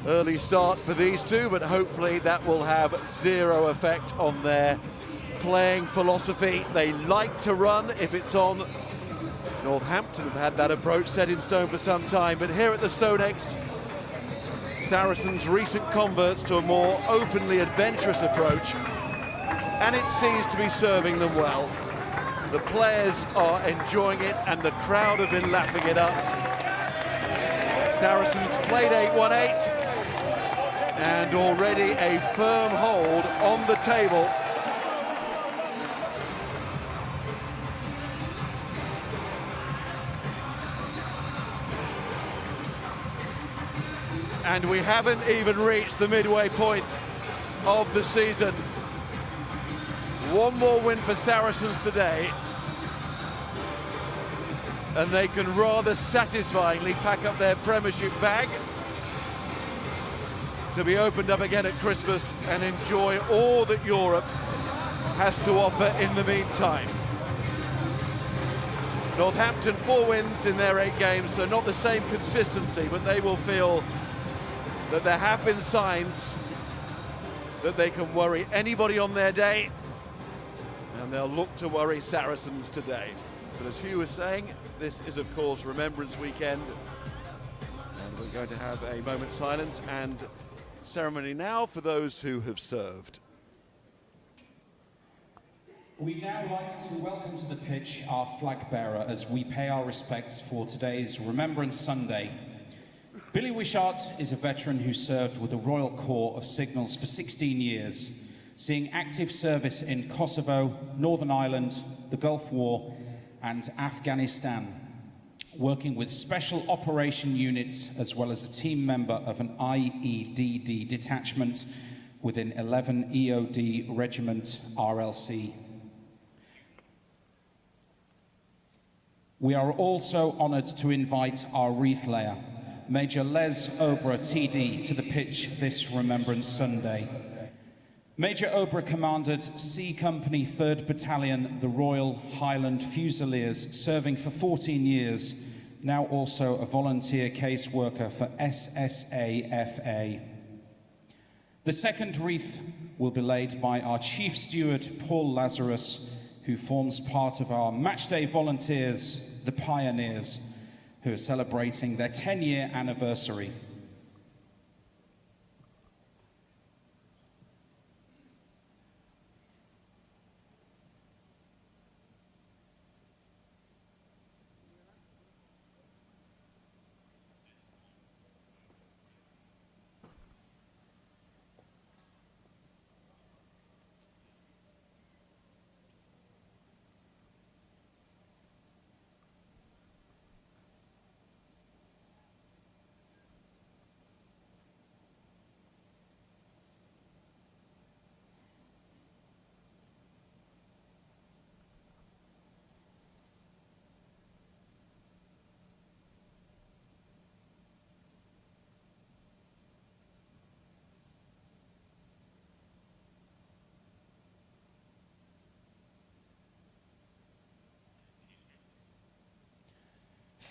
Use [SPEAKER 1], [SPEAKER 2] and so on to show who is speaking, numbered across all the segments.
[SPEAKER 1] Early start for these two, but hopefully that will have zero effect on their playing philosophy. They like to run if it's on. Northampton have had that approach set in stone for some time, but here at the StoneX, Saracens' recent converts to a more openly adventurous approach, and it seems to be serving them well. The players are enjoying it and the crowd have been lapping it up. Saracens played 8-1-8 and already a firm hold on the table. And we haven't even reached the midway point of the season. One more win for Saracens today, and they can rather satisfyingly pack up their Premiership bag to be opened up again at Christmas and enjoy all that Europe has to offer in the meantime. Northampton 4 wins in their 8 games, so not the same consistency, but they will feel that there have been signs that they can worry anybody on their day, and they'll look to worry Saracens today. But as Hugh was saying, this is of course Remembrance weekend, and we're going to have a moment's silence and ceremony now for those who have served.
[SPEAKER 2] We'd now like to welcome to the pitch our flag bearer as we pay our respects for today's Remembrance Sunday. Billy Wishart is a veteran who served with the Royal Corps of Signals for 16 years, seeing active service in Kosovo, Northern Ireland, the Gulf War and Afghanistan, working with special operation units as well as a team member of an IEDD detachment within 11 EOD Regiment RLC. We are also honoured to invite our wreath layer, Major Les Obra TD, to the pitch this Remembrance Sunday. Major Obra commanded C Company 3rd Battalion, the Royal Highland Fusiliers, serving for 14 years, now also a volunteer caseworker for SSAFA. The second wreath will be laid by our Chief Steward, Paul Lazarus, who forms part of our Matchday Volunteers, the Pioneers, who are celebrating their 10-year anniversary.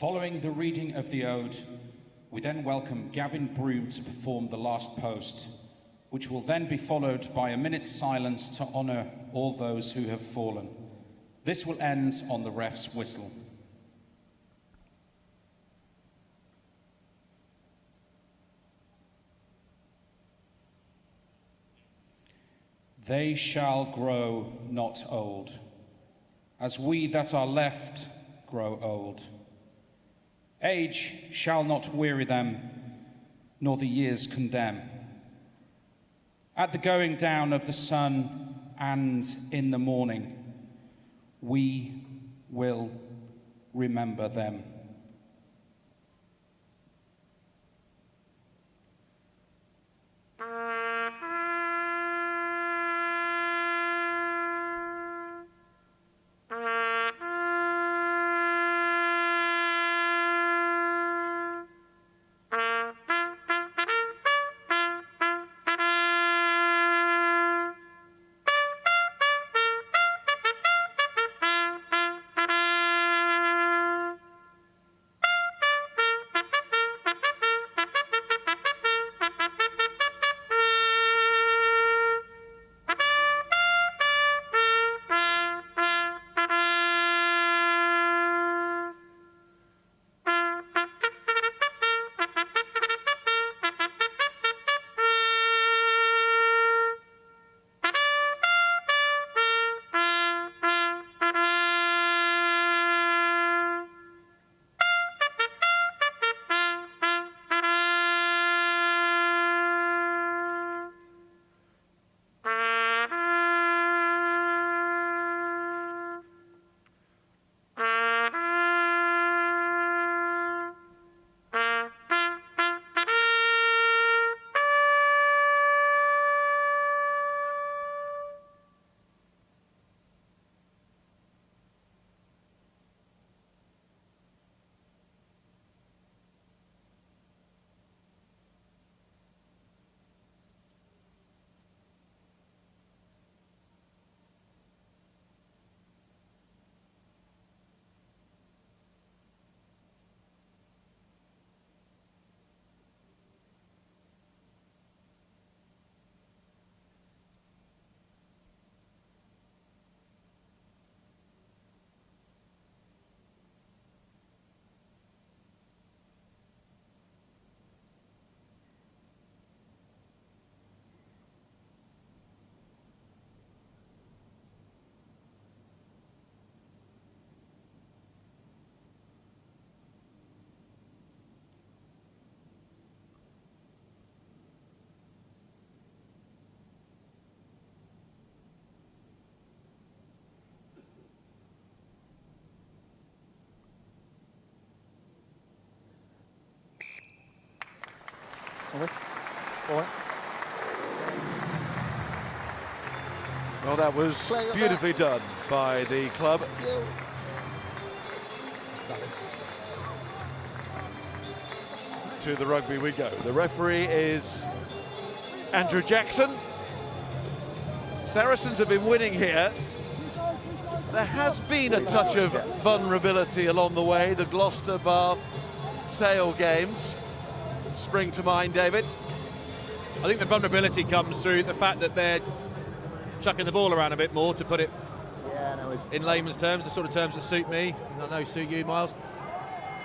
[SPEAKER 2] Following the reading of the ode, we then welcome Gavin Broom to perform the last post, which will then be followed by a minute's silence to honour all those who have fallen. This will end on the ref's whistle. They shall grow not old, as we that are left grow old. Age shall not weary them, nor the years condemn. At the going down of the sun and in the morning, we will remember them.
[SPEAKER 1] Well, that was beautifully done by the club. To the rugby we go. The referee is Andrew Jackson. Saracens have been winning here. There has been a touch of vulnerability along the way. The Gloucester, Bath, Sale games spring to mind, David.
[SPEAKER 3] I think the vulnerability comes through the fact that they're chucking the ball around a bit more, to put it in layman's terms, the sort of terms that suit me. I know suit you, Miles.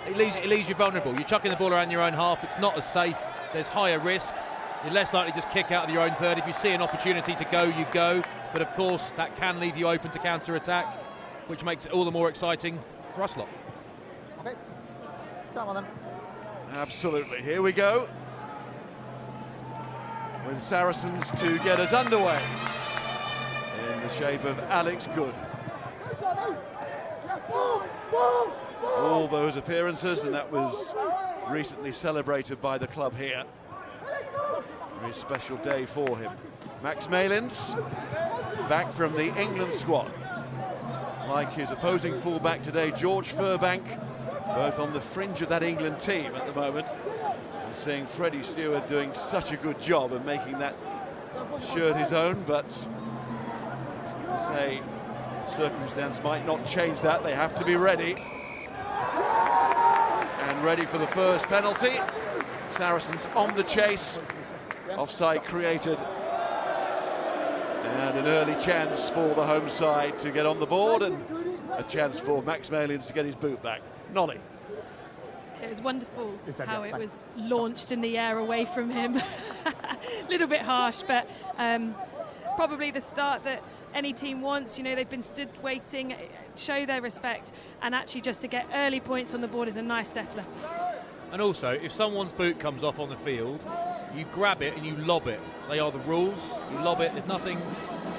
[SPEAKER 3] It leaves you vulnerable. You're chucking the ball around your own half. It's not as safe. There's higher risk. You're less likely to just kick out of your own third. If you see an opportunity to go, you go. But of course, that can leave you open to counter-attack, which makes it all the more exciting for us lot.
[SPEAKER 4] Okay. Time on then.
[SPEAKER 1] Absolutely. Here we go. With Saracens to get us underway. In the shape of Alex Good. All those appearances, and that was recently celebrated by the club here. Very special day for him. Max Malins, back from the England squad. Like his opposing fullback today, George Furbank, both on the fringe of that England team at the moment. And seeing Freddie Stewart doing such a good job of making that shirt his own, but to say circumstance might not change that. They have to be ready. And ready for the first penalty. Saracens on the chase. Offside created. And an early chance for the home side to get on the board, and a chance for Max Malins to get his boot back. Nolly.
[SPEAKER 5] It was wonderful how it was launched in the air away from him. A little bit harsh, but probably the start that any team wants. You know, they've been stood waiting, show their respect, and actually just to get early points on the board is a nice settler.
[SPEAKER 3] And also, if someone's boot comes off on the field, you grab it and you lob it. They are the rules. You lob it. There's nothing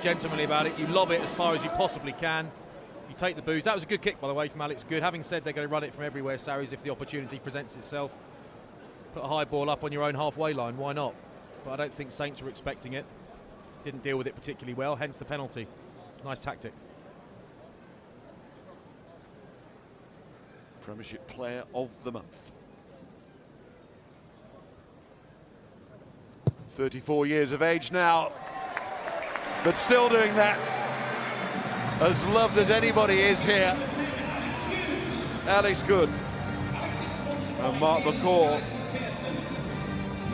[SPEAKER 3] gentlemanly about it. You lob it as far as you possibly can. You take the booze. That was a good kick, by the way, from Alex Good. Having said they're going to run it from everywhere, Sarries, if the opportunity presents itself. Put a high ball up on your own halfway line. Why not? But I don't think Saints were expecting it. Didn't deal with it particularly well, hence the penalty. Nice tactic.
[SPEAKER 1] Premiership Player of the Month. 34 years of age now, but still doing that. As loved as anybody is here. Alex Good. And Mark McCaw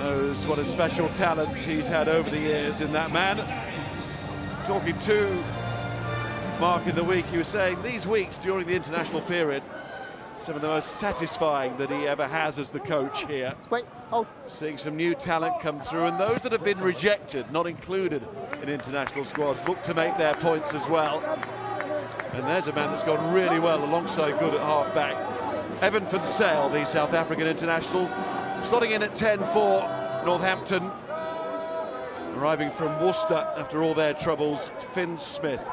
[SPEAKER 1] knows what a special talent he's had over the years in that man. Talking to Mark in the week, he was saying these weeks during the international period, some of the most satisfying that he ever has as the coach here.
[SPEAKER 4] Wait, hold.
[SPEAKER 1] Seeing some new talent come through, and those that have been rejected, not included in international squads, look to make their points as well. And there's a man that's gone really well alongside Good at half-back. Evan van Sale, the South African international, slotting in at 10 for Northampton. Arriving from Worcester after all their troubles, Finn Smith.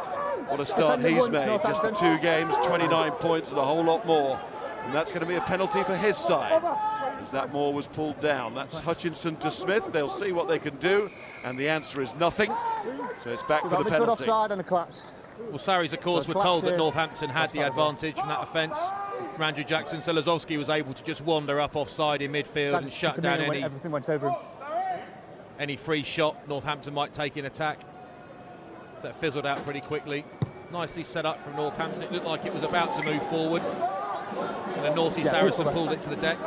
[SPEAKER 1] What a start he's made. Just the 2 games, 29 points and a whole lot more. And that's going to be a penalty for his side, as that more was pulled down. That's Hutchinson to Smith. They'll see what they can do, and the answer is nothing. So it's back for the penalty.
[SPEAKER 4] Offside and a collapse.
[SPEAKER 3] Well, Sarries, of course, were told that Northampton had the advantage from that offence. From Andrew Jackson, so Lazowski was able to just wander up offside in midfield and shut down
[SPEAKER 4] everything went over him.
[SPEAKER 3] Any free shot Northampton might take in attack. So that fizzled out pretty quickly. Nicely set up from Northampton. It looked like it was about to move forward. And a naughty Saracen pulled it to the deck.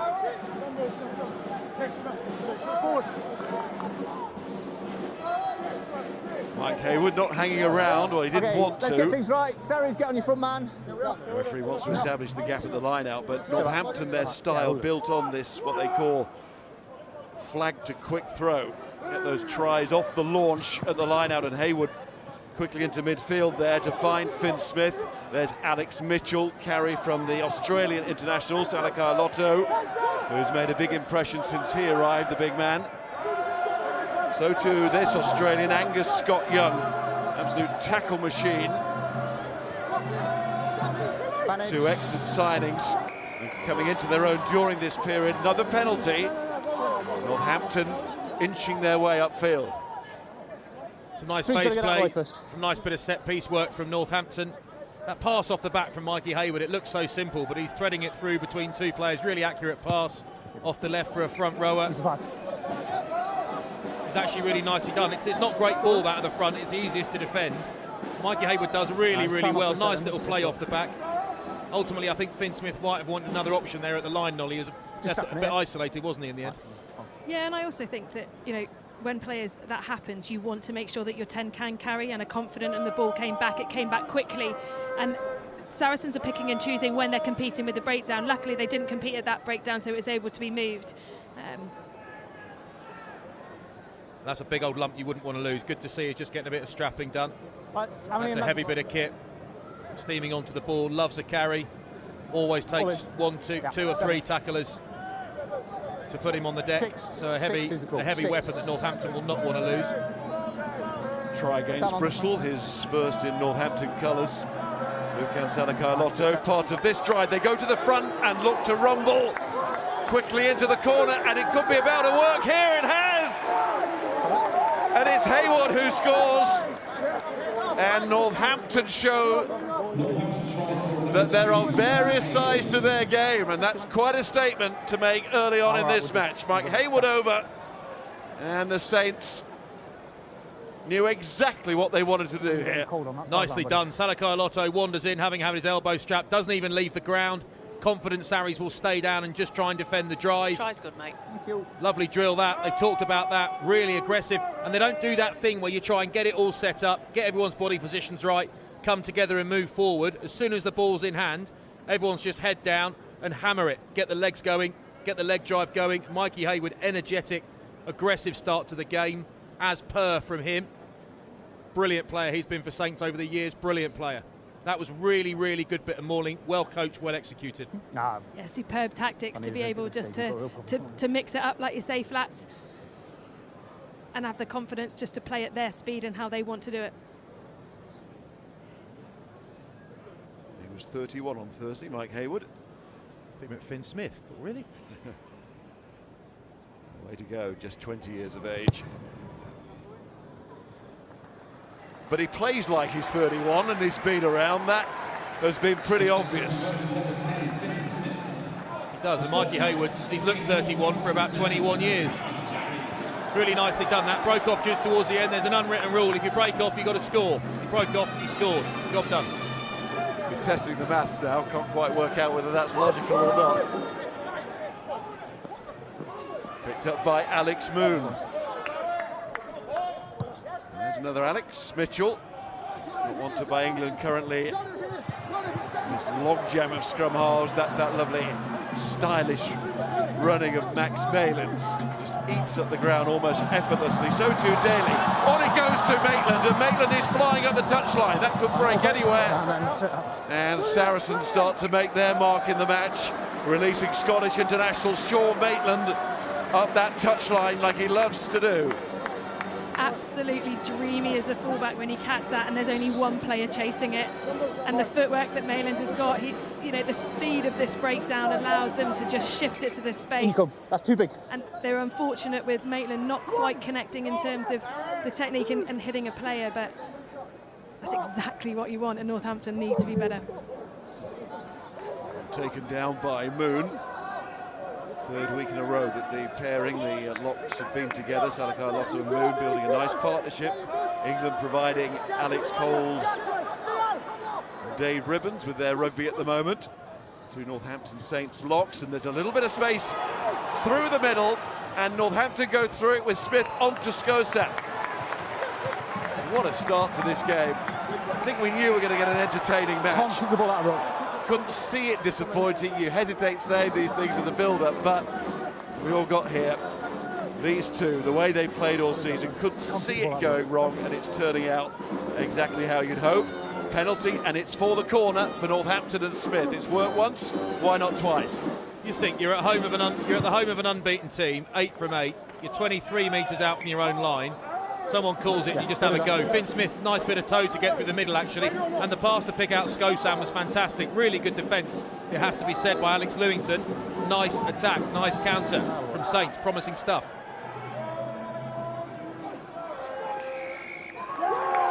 [SPEAKER 1] Mike Haywood not hanging around, well, he didn't want to.
[SPEAKER 4] Let's get things right. Sarries, get on your front man.
[SPEAKER 1] The referee wants to establish the gap at the line-out, but Northampton, their style built on this, what they call flag to quick throw. Get those tries off the launch at the line-out, and Haywood quickly into midfield there to find Finn Smith. There's Alex Mitchell, carry from the Australian international, Salakar Lotto, who's made a big impression since he arrived, the big man. So too this Australian, Angus Scott Young, absolute tackle machine. 2 excellent signings coming into their own during this period. Another penalty. Northampton inching their way upfield.
[SPEAKER 3] Some nice
[SPEAKER 4] Who's
[SPEAKER 3] face
[SPEAKER 4] gonna get that
[SPEAKER 3] play,
[SPEAKER 4] away first?
[SPEAKER 3] a nice bit of set-piece work from Northampton. That pass off the back from Mikey Hayward, it looks so simple, but he's threading it through between two players. Really accurate pass off the left for a front rower. It's actually really nicely done. It's not great ball out of the front, it's the easiest to defend. Mikey Hayward does really well. Nice little play off the back. Ultimately, I think Finn Smith might have wanted another option there at the line, Nolly. He was a bit isolated, wasn't he, in the end?
[SPEAKER 5] Yeah, and I also think that, you know, when players that happens, you want to make sure that your 10 can carry and are confident, and the ball came back. It came back quickly, and Saracens are picking and choosing when they're competing with the breakdown. Luckily, they didn't compete at that breakdown, so it was able to be moved.
[SPEAKER 3] That's a big old lump you wouldn't want to lose. Good to see you just getting a bit of strapping done.
[SPEAKER 4] That's
[SPEAKER 3] a heavy bit of kit. Steaming onto the ball, loves a carry. Always takes two or three tacklers to put him on the deck. So a heavy weapon that Northampton will not want to lose.
[SPEAKER 1] Try against Bristol, his first in Northampton colours. Lucan Salakar-Lotto, part of this drive. They go to the front and look to rumble quickly into the corner, and it could be about to work here. It has! And it's Hayward who scores. And Northampton show that there are various sides to their game, and that's quite a statement to make early on in this match. Mike Hayward over, and the Saints knew exactly what they wanted to do here.
[SPEAKER 3] Nicely done. Salakar-Lotto wanders in, having had his elbow strapped, doesn't even leave the ground. Confident Sarries will stay down and just try and defend the drive.
[SPEAKER 6] Try's good, mate.
[SPEAKER 4] Thank you.
[SPEAKER 3] Lovely drill that. They've talked about that. Really aggressive. And they don't do that thing where you try and get it all set up, get everyone's body positions right, come together and move forward. As soon as the ball's in hand, everyone's just head down and hammer it. Get the legs going, get the leg drive going. Mikey Hayward, energetic, aggressive start to the game, as per from him. Brilliant player. He's been for Saints over the years. Brilliant player. That was really good bit of mauling. Well coached, well executed.
[SPEAKER 5] Yeah, superb tactics to be able just to mix it up, like you say, Flats, and have the confidence just to play at their speed and how they want to do it.
[SPEAKER 1] He was 31 on Thursday, Mike Hayward.
[SPEAKER 3] Big Finn Smith, really?
[SPEAKER 1] Way to go, just 20 years of age. But he plays like he's 31 and he's been around. That has been pretty obvious.
[SPEAKER 3] He does, and Mikey Hayward, he's looked 31 for about 21 years. Really nicely done that. Broke off just towards the end. There's an unwritten rule. If you break off, you've got to score. He broke off, he scored. Job done.
[SPEAKER 1] We're testing the maths now. Can't quite work out whether that's logical or not. Picked up by Alex Moon. There's another Alex Mitchell. Not wanted by England currently. This logjam of scrum halves. That's that lovely, stylish running of Max Maylands. Just eats up the ground almost effortlessly. So too Daly. On it goes to Maitland, and Maitland is flying up the touchline. That could break anywhere. And Saracens start to make their mark in the match, releasing Scottish international Sean Maitland up that touchline like he loves to do.
[SPEAKER 5] Absolutely dreamy as a fullback when you catch that, and there's only one player chasing it. And the footwork that Maylands has got, the speed of this breakdown allows them to just shift it to this space.
[SPEAKER 4] That's too big.
[SPEAKER 5] And they're unfortunate with Maitland not quite connecting in terms of the technique and hitting a player, but that's exactly what you want, and Northampton need to be better.
[SPEAKER 1] Taken down by Moon. Third week in a row that the pairing, the locks have been together. Salakar-Lotto and Moon building a nice partnership. England providing Alex Cole and Dave Ribbons with their rugby at the moment. Two Northampton Saints locks, and there's a little bit of space through the middle, and Northampton go through it with Smith onto Scosa. What a start to this game. I think we knew we were going to get an entertaining match.
[SPEAKER 4] Can't shoot the ball out of rock.
[SPEAKER 1] Couldn't see it disappointing. You hesitate saying these things in the build-up, but we all got here. These two, the way they played all season, couldn't see it going wrong, and it's turning out exactly how you'd hope. Penalty, and it's for the corner for Northampton and Smith. It's worked once, why not twice?
[SPEAKER 3] You just think you're at home of you're at the home of an unbeaten team, 8 from 8. You're 23 metres out from your own line. Someone calls it, you just have a go. Finn Smith, nice bit of toe to get through the middle, actually. And the pass to pick out Scosan was fantastic. Really good defence, it has to be said, by Alex Lewington. Nice attack, nice counter from Saints, promising stuff.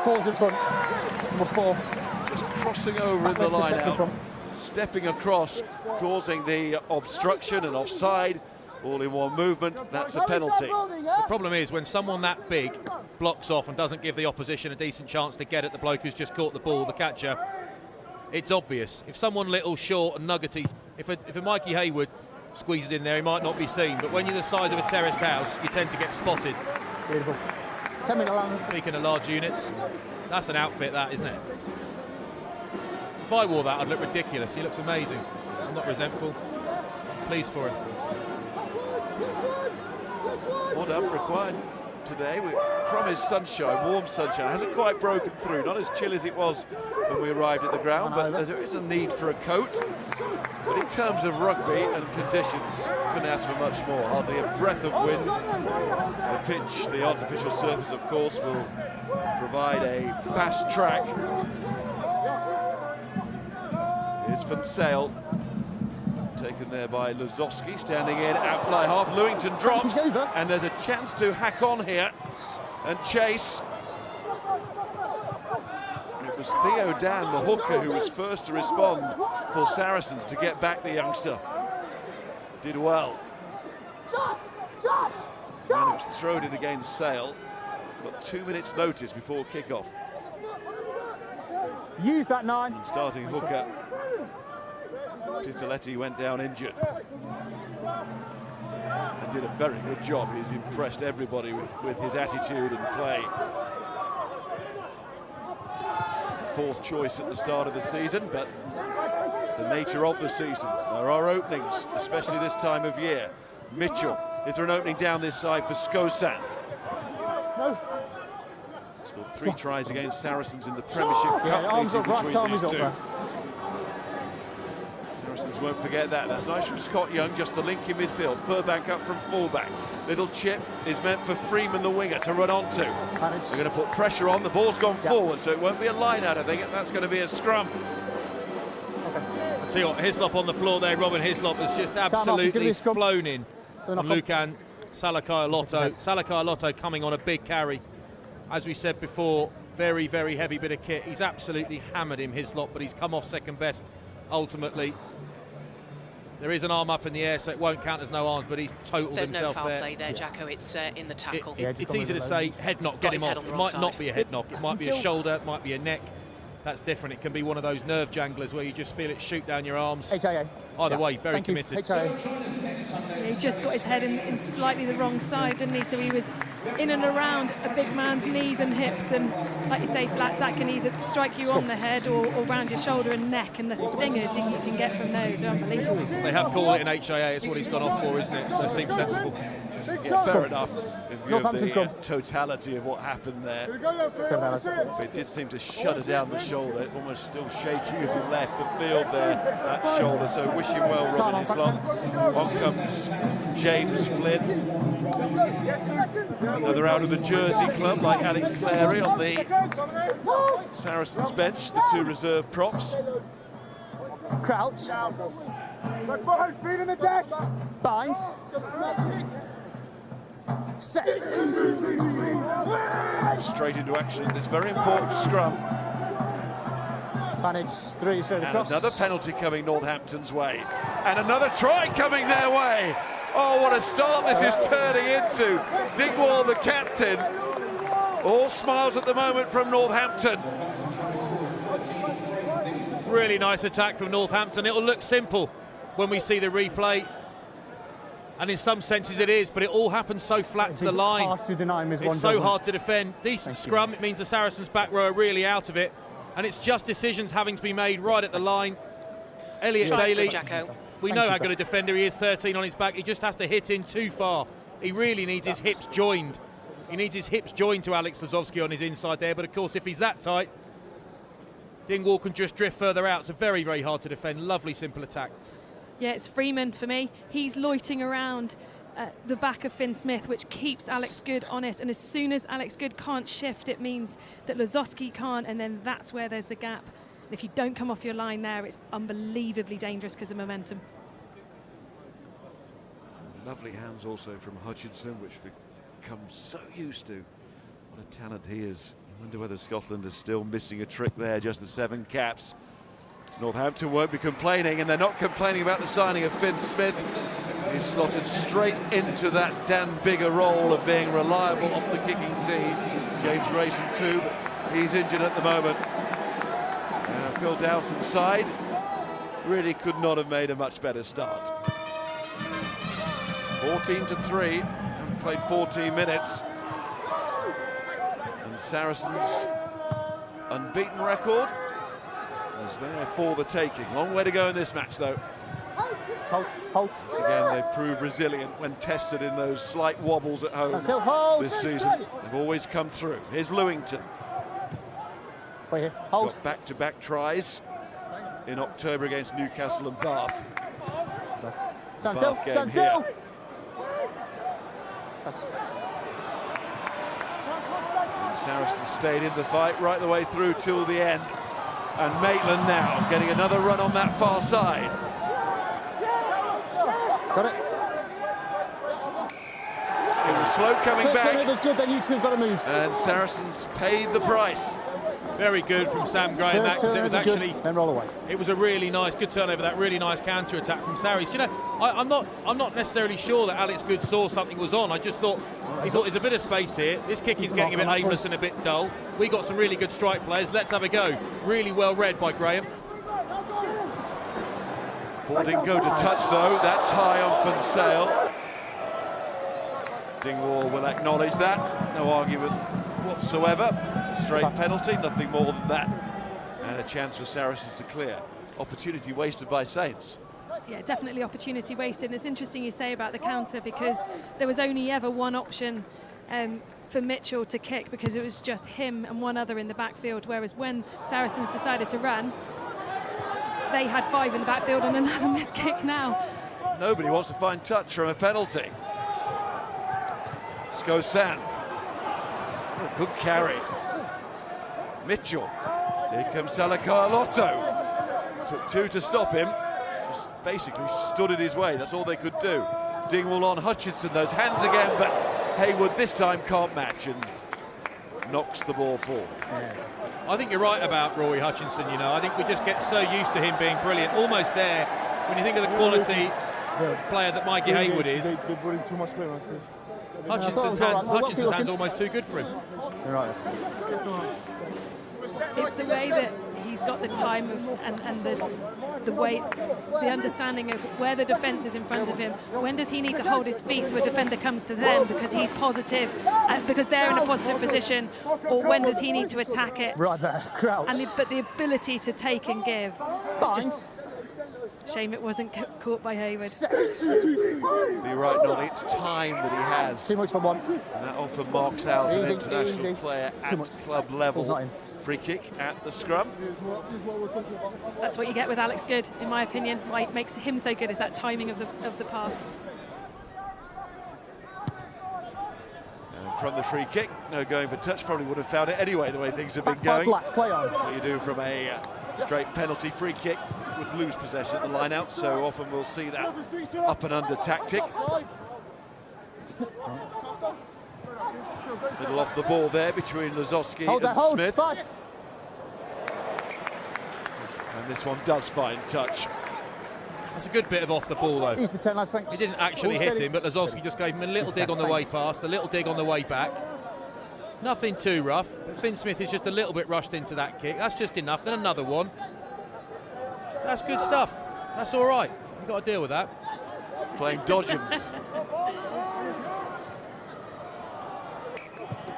[SPEAKER 4] Four's in front. Number 4.
[SPEAKER 1] Just crossing over in the
[SPEAKER 4] Left to
[SPEAKER 1] line
[SPEAKER 4] step in
[SPEAKER 1] out.
[SPEAKER 4] front.
[SPEAKER 1] Stepping across, causing the obstruction and offside, all in one movement. That's a penalty.
[SPEAKER 3] The problem is when someone that big blocks off and doesn't give the opposition a decent chance to get at the bloke who's just caught the ball, the catcher, it's obvious. If someone little, short and nuggety, if a Mikey Hayward squeezes in there, he might not be seen. But when you're the size of a terraced house, you tend to get spotted.
[SPEAKER 4] Beautiful. 10-minute line.
[SPEAKER 3] Speaking of large units, that's an outfit, that, isn't it? If I wore that, I'd look ridiculous. He looks amazing. I'm not resentful. Pleased for him.
[SPEAKER 1] What up required today? We promised sunshine, warm sunshine. It hasn't quite broken through, not as chill as it was when we arrived at the ground, but there is a need for a coat. But in terms of rugby and conditions, couldn't ask for much more. Hardly a breath of wind. The pitch, the artificial surface, of course, will provide a fast track. Here's Van Sale, taken there by Lozowski, standing in, outfly half. Lewington drops, and there's a chance to hack on here and chase. It was Theo Dan, the hooker, who was first to respond for Saracens to get back the youngster. Did well. And it was thrown in against Sale. Got 2 minutes notice before kick-off.
[SPEAKER 4] Use that 9.
[SPEAKER 1] Starting hooker, Pifoletti, went down injured. And did a very good job. He's impressed everybody with his attitude and play. 4th choice at the start of the season, but it's the nature of the season. There are openings, especially this time of year. Mitchell, is there an opening down this side for Skosan?
[SPEAKER 4] No.
[SPEAKER 1] Scored 3 tries against Saracens in the Premiership Cup.
[SPEAKER 4] Arms up, right arm is up there.
[SPEAKER 1] Saracens won't forget that. That's nice from Scott Young, just the link in midfield. Furbank up from fullback. Little chip is meant for Freeman, the winger, to run onto. They're going to put pressure on. The ball's gone forward, so it won't be a line out, I think. That's going to be a scrum.
[SPEAKER 3] I tell you what, Hislop on the floor there. Robin Hislop has just absolutely flown in on Lucan Salakaia-Lotto. Salakaia-Lotto coming on a big carry. As we said before, very, very heavy bit of kit. He's absolutely hammered him, Hislop, but he's come off second best ultimately. There is an arm up in the air, so it won't count as no arms, but he's totaled himself there.
[SPEAKER 6] There's no foul play there, Jacko. It's in the tackle.
[SPEAKER 3] It's easy to say head knock, get him off. It might not be a head knock. It might be a shoulder, it might be a neck. That's different. It can be one of those nerve janglers where you just feel it shoot down your arms.
[SPEAKER 4] HIA.
[SPEAKER 3] Either way, very committed.
[SPEAKER 5] He just got his head in slightly the wrong side, didn't he? So he was in and around a big man's knees and hips, and like you say, Flats, that can either strike you on the head or around your shoulder and neck, and the stingers you can get from those are unbelievable.
[SPEAKER 3] They have called it an HIA. It's what he's gone off for, isn't it? So it seems sensible.
[SPEAKER 1] Yeah, fair enough. In view of the totality of what happened there. But it did seem to shudder down the shoulder, almost still shaky as he left the field there, that shoulder. So wish him well, Robin Hislop. On comes James Flynn. Another out of the Jersey club, like Alex Clary on the Saracens bench, the 2 reserve props.
[SPEAKER 4] Crouch. Feet in the deck. Bind. Set.
[SPEAKER 1] Straight into action in this very important scrum.
[SPEAKER 4] Manage 3 straight across.
[SPEAKER 1] And another penalty coming Northampton's way. And another try coming their way. Oh, what a start this is turning into. Zigwall, the captain. All smiles at the moment from Northampton.
[SPEAKER 3] Really nice attack from Northampton. It'll look simple when we see the replay. And in some senses it is, but it all happens so flat to the line. It's so hard to defend. Decent scrum, it means the Saracens back row are really out of it. And it's just decisions having to be made right at the line. Elliot Daly, we know how good a defender he is, 13 on his back. He just has to hit in too far. He really needs his hips joined. He needs his hips joined to Alex Lozowski on his inside there. But of course, if he's that tight, Dingwall can just drift further out. So very, very hard to defend. Lovely, simple attack.
[SPEAKER 5] Yeah, it's Freeman for me. He's loitering around the back of Finn Smith, which keeps Alex Good honest. And as soon as Alex Good can't shift, it means that Lozowski can't, and then that's where there's the gap. And if you don't come off your line there, it's unbelievably dangerous because of momentum.
[SPEAKER 1] Lovely hands also from Hutchinson, which we've become so used to. What a talent he is Wonder whether Scotland is still missing a trick there, just the 7 caps. Northampton won't be complaining, and they're not complaining about the signing of Finn Smith. He's slotted straight into that Dan Bigger role of being reliable off the kicking tee. James Grayson too, but he's injured at the moment. Phil Dowson's side really could not have made a much better start. 14-3, and played 14 minutes. And Saracens' unbeaten record is there for the taking. Long way to go in this match, though.
[SPEAKER 4] Hold.
[SPEAKER 1] Once again, they've proved resilient when tested in those slight wobbles at home this season. They've always come through. Here's Lewington.
[SPEAKER 4] Wait here. Hold.
[SPEAKER 1] Got back-to-back tries in October against Newcastle and Bath.
[SPEAKER 4] Stand
[SPEAKER 1] Bath
[SPEAKER 4] still.
[SPEAKER 1] game
[SPEAKER 4] Stand
[SPEAKER 1] here.
[SPEAKER 4] still. That's...
[SPEAKER 1] Saracens stayed in the fight right the way through till the end. And Maitland now getting another run on that far side.
[SPEAKER 4] Got it.
[SPEAKER 1] It was slow coming back.
[SPEAKER 4] If it's good, then you two have got to move.
[SPEAKER 1] And Saracens paid the price.
[SPEAKER 3] Very good from Sam Graham, because it was actually
[SPEAKER 4] then roll away.
[SPEAKER 3] It was a really nice, good turnover, that really nice counter attack from Sarries. You know, I'm not necessarily sure that Alex Good saw something was on. I just thought there's a bit of space here. This kicking's getting a bit aimless and a bit dull. We got some really good strike players. Let's have a go. Really well read by Graham.
[SPEAKER 1] Ball didn't go to touch though. That's high on Fonsale. Dingwall will acknowledge that. No argument whatsoever. Straight penalty, nothing more than that. And a chance for Saracens to clear. Opportunity wasted by Saints.
[SPEAKER 5] Yeah, definitely opportunity wasted. And it's interesting you say about the counter, because there was only ever one option for Mitchell to kick, because it was just him and one other in the backfield, whereas when Saracens decided to run, they had 5 in the backfield and another missed kick now.
[SPEAKER 1] Nobody wants to find touch from a penalty. Skosan. Oh, good carry. Mitchell. Here comes Salacarlotto. Took 2 to stop him. Just basically stood in his way. That's all they could do. Dingwall on Hutchinson. Those hands again, but Haywood this time can't match and knocks the ball forward.
[SPEAKER 3] Yeah. I think you're right about Rory Hutchinson, you know. I think we just get so used to him being brilliant. Almost there, when you think of the quality player that Mikey Haywood is.
[SPEAKER 7] They brought in too much weight on his place.
[SPEAKER 3] Hutchinson's hand's almost too good for him.
[SPEAKER 4] You're right.
[SPEAKER 5] It's the way that he's got the time and the weight, the understanding of where the defence is in front of him. When does he need to hold his feet so a defender comes to them because he's positive, because they're in a positive position, or when does he need to attack it?
[SPEAKER 4] Right there, crouch.
[SPEAKER 5] But the ability to take and give. It's just shame it wasn't caught by Haywood.
[SPEAKER 1] You're right, Nolly. It's time that he has.
[SPEAKER 4] Too much for one.
[SPEAKER 1] And that often marks out an international player at club level. Free kick at the scrum.
[SPEAKER 5] That's what you get with Alex Good, in my opinion. Why it makes him so good is that timing of the pass.
[SPEAKER 1] And from the free kick, no going for touch. Probably would have found it anyway, the way things have been going.
[SPEAKER 4] Play on.
[SPEAKER 1] What you do from a straight penalty free kick would lose possession at the line out. So often we'll see that up and under tactic. Little off the ball there between Lazowski and Smith. And this one does find touch.
[SPEAKER 3] That's a good bit of off the ball though.
[SPEAKER 4] He's the 10 lads, thanks.
[SPEAKER 3] He didn't actually hit him, but Lazowski just gave him a little dig on the way past, a little dig on the way back. Nothing too rough. Finn Smith is just a little bit rushed into that kick. That's just enough. Then another one. That's good stuff. That's all right. You've got to deal with that.
[SPEAKER 1] Playing Dodgems.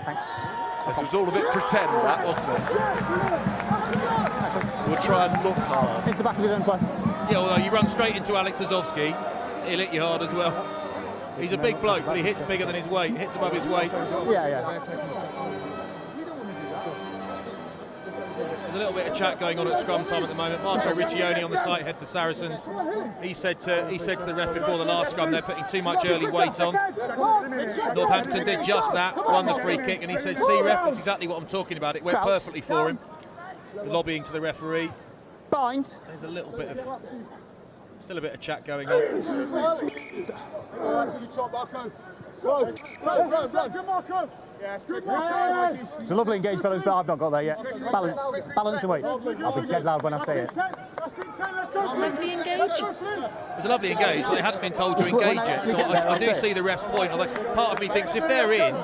[SPEAKER 4] Thanks.
[SPEAKER 1] This was all a bit pretend, that, wasn't it? We'll try and look hard.
[SPEAKER 4] Into the back of his own play.
[SPEAKER 3] Yeah, although you run straight into Alex Lazowski, he'll hit you hard as well. He's a big bloke, but he hits bigger than his weight, hits above his weight.
[SPEAKER 4] Yeah.
[SPEAKER 3] There's a little bit of chat going on at scrum time at the moment. Marco Riccioni on the tight head for Saracens. He said to the ref before the last scrum they're putting too much early weight on. Northampton did just that, won the free kick, and he said, see ref, that's exactly what I'm talking about. It went perfectly for him. Lobbying to the referee.
[SPEAKER 4] Bind.
[SPEAKER 3] There's a little bit of, still a bit of chat going on.
[SPEAKER 4] It's a lovely engage, fellas, but I've not got there yet. Balance and wait. I'll be dead loud when I say it.
[SPEAKER 5] Lovely engage.
[SPEAKER 3] It's a lovely engage, but they hadn't been told to engage it. So I do see the ref's point. Although part of me thinks if they're in,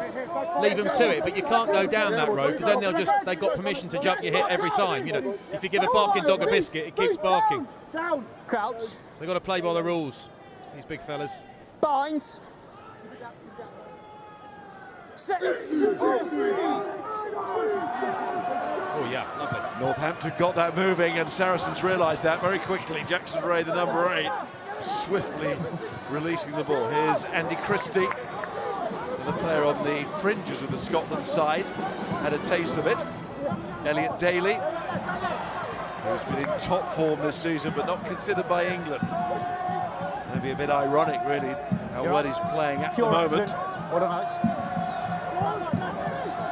[SPEAKER 3] leave them to it. But you can't go down that road because then they've got permission to jump your hit every time. You know, if you give a barking dog a biscuit, it keeps barking.
[SPEAKER 4] Down. Crouch.
[SPEAKER 3] They've got to play by the rules. These big fellas.
[SPEAKER 4] Bind. Set.
[SPEAKER 3] Oh yeah, lovely.
[SPEAKER 1] Northampton got that moving, and Saracens realised that very quickly. Jackson Ray, the number 8, swiftly releasing the ball. Here's Andy Christie, the player on the fringes of the Scotland side, had a taste of it. Elliot Daly, who's been in top form this season, but not considered by England. Maybe a bit ironic, really, how well he's playing at the moment.
[SPEAKER 4] Well done, Alex.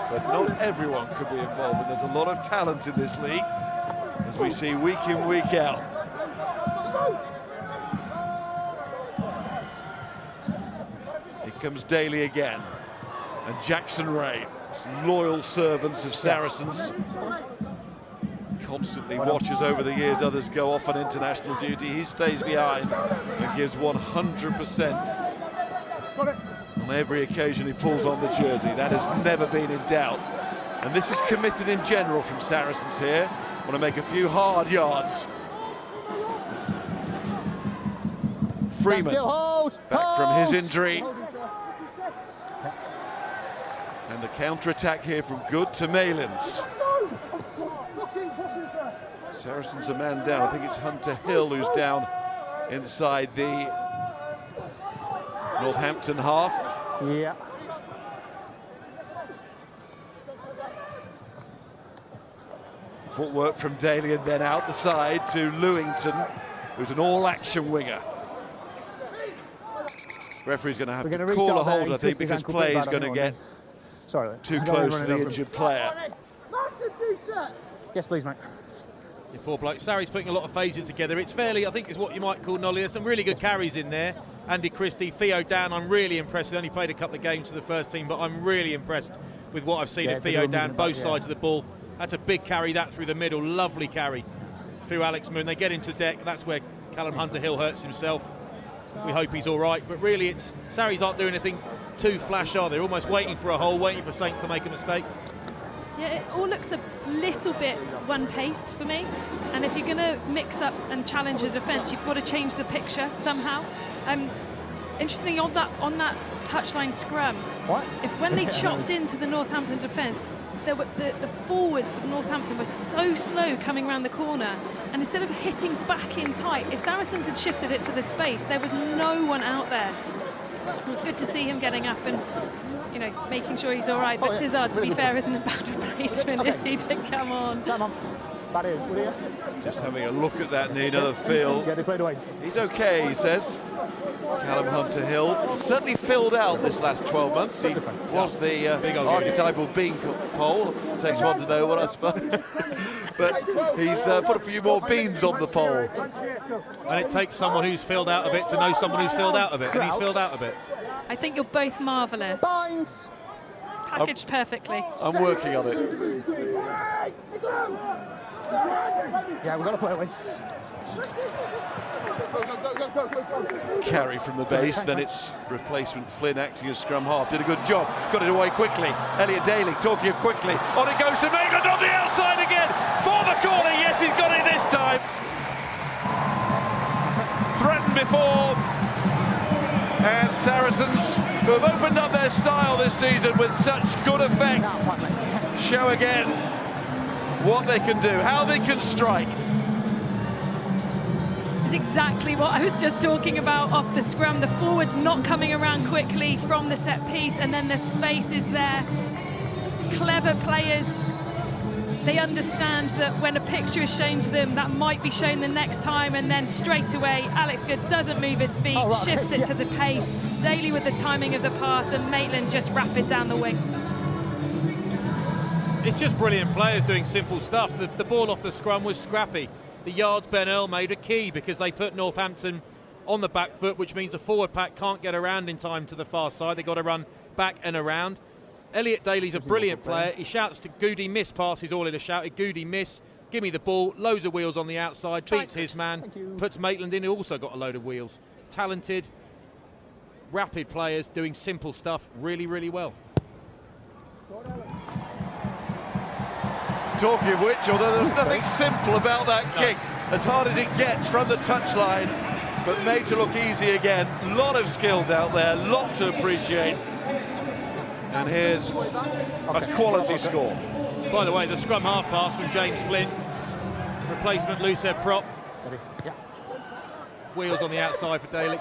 [SPEAKER 1] But not everyone could be involved, and there's a lot of talent in this league, as we see week in, week out. Here comes Daly again, and Jackson Ray, loyal servants of Saracens. Constantly watches over the years others go off on international duty. He stays behind and gives 100%. On every occasion he pulls on the jersey. That has never been in doubt. And this is committed in general from Saracens here. Want to make a few hard yards. Freeman back from his injury. And the counter-attack here from Good to Malins. Saracens a man down. I think it's Hunter Hill who's down inside the Northampton half.
[SPEAKER 4] Yeah.
[SPEAKER 1] Footwork from Daly, and then out the side to Lewington, who's an all-action winger. Referee's going to have to call a hold, I think, because play is going to get too close to the injured player.
[SPEAKER 4] Yes, please, mate.
[SPEAKER 3] You poor bloke. Sarri's putting a lot of phases together. It's fairly, I think, is what you might call Nolly. There's some really good carries in there. Andy Christie, Theo Dan, I'm really impressed. He only played a couple of games for the first team, but I'm really impressed with what I've seen of Theo Dan, both sides of the ball. That's a big carry, that through the middle. Lovely carry through Alex Moon. They get into deck. That's where Callum Hunter-Hill hurts himself. We hope he's all right. But really, it's Sarries aren't doing anything too flash, are they? They're almost waiting for a hole, waiting for Saints to make a mistake. Yeah,
[SPEAKER 5] it all looks a little bit one-paced for me. And if you're going to mix up and challenge a defence, you've got to change the picture somehow. Interestingly, on that touchline scrum, when they chopped into the Northampton defence, the forwards of Northampton were so slow coming around the corner, and instead of hitting back in tight, if Saracens had shifted it to the space, there was no one out there. It was good to see him getting up and, you know, making sure he's all right. But Tizard, to be fair, isn't a bad replacement, is he, to come on?
[SPEAKER 1] Just having a look at that knee, another feel. He's okay, he says. Callum Hunter-Hill certainly filled out this last 12 months. He was the archetypal beanpole. Takes one to know one, I suppose. But he's put a few more beans on the pole.
[SPEAKER 3] And it takes someone who's filled out a bit to know someone who's filled out a bit, and he's filled out a bit.
[SPEAKER 5] I think you're both marvellous. Packaged perfectly.
[SPEAKER 1] I'm working on it.
[SPEAKER 4] Yeah, we've got to play away.
[SPEAKER 1] Carry from the base, then it's replacement Flynn acting as scrum half. Did a good job, got it away quickly. Elliot Daly talking quickly. On it goes to Maitland on the outside again for the corner. Yes, he's got it this time. Threatened before. And Saracens, who have opened up their style this season with such good effect, show again what they can do, how they can strike.
[SPEAKER 5] It's exactly what I was just talking about off the scrum. The forwards not coming around quickly from the set piece, and then the space is there. Clever players. They understand that when a picture is shown to them, that might be shown the next time, and then straight away, Alex Good doesn't move his feet, shifts it to the pace. Daly with the timing of the pass, and Maitland just rapid down the wing.
[SPEAKER 3] It's just brilliant players doing simple stuff. The ball off the scrum was scrappy. The yards Ben Earl made are key because they put Northampton on the back foot, which means the forward pack can't get around in time to the far side. They've got to run back and around. Elliot Daly's a brilliant player. He shouts to Goody, miss pass, he's all in a shout. Goody, miss, give me the ball, loads of wheels on the outside, beats his man, puts Maitland in, who also got a load of wheels. Talented, rapid players doing simple stuff really, really well.
[SPEAKER 1] Talking of which, although there's nothing simple about that kick, as hard as it gets from the touchline, but made to look easy again. A lot of skills out there, a lot to appreciate. And here's a quality score.
[SPEAKER 3] By the way, the scrum half pass from James Flynn, replacement loose head prop. Wheels on the outside for Daly.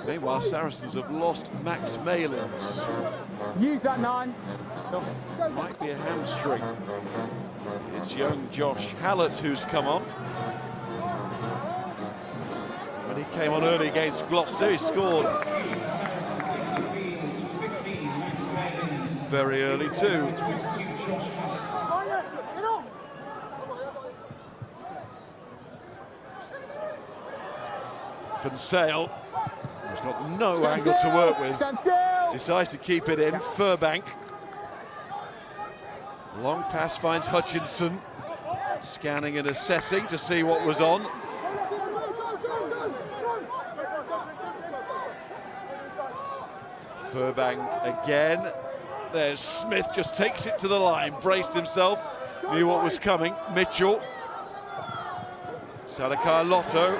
[SPEAKER 1] Meanwhile, Saracens have lost Max Malins.
[SPEAKER 4] Use that 9.
[SPEAKER 1] Might be a hamstring. It's young Josh Hallett who's come on. When he came on early against Gloucester, he scored very early too. Van Sale, there's got no angle to work with, decides to keep it in. Furbank, long pass finds Hutchinson, scanning and assessing to see what was on. Furbank again. There's Smith, just takes it to the line, braced himself, knew what was coming. Mitchell, Salakar Lotto.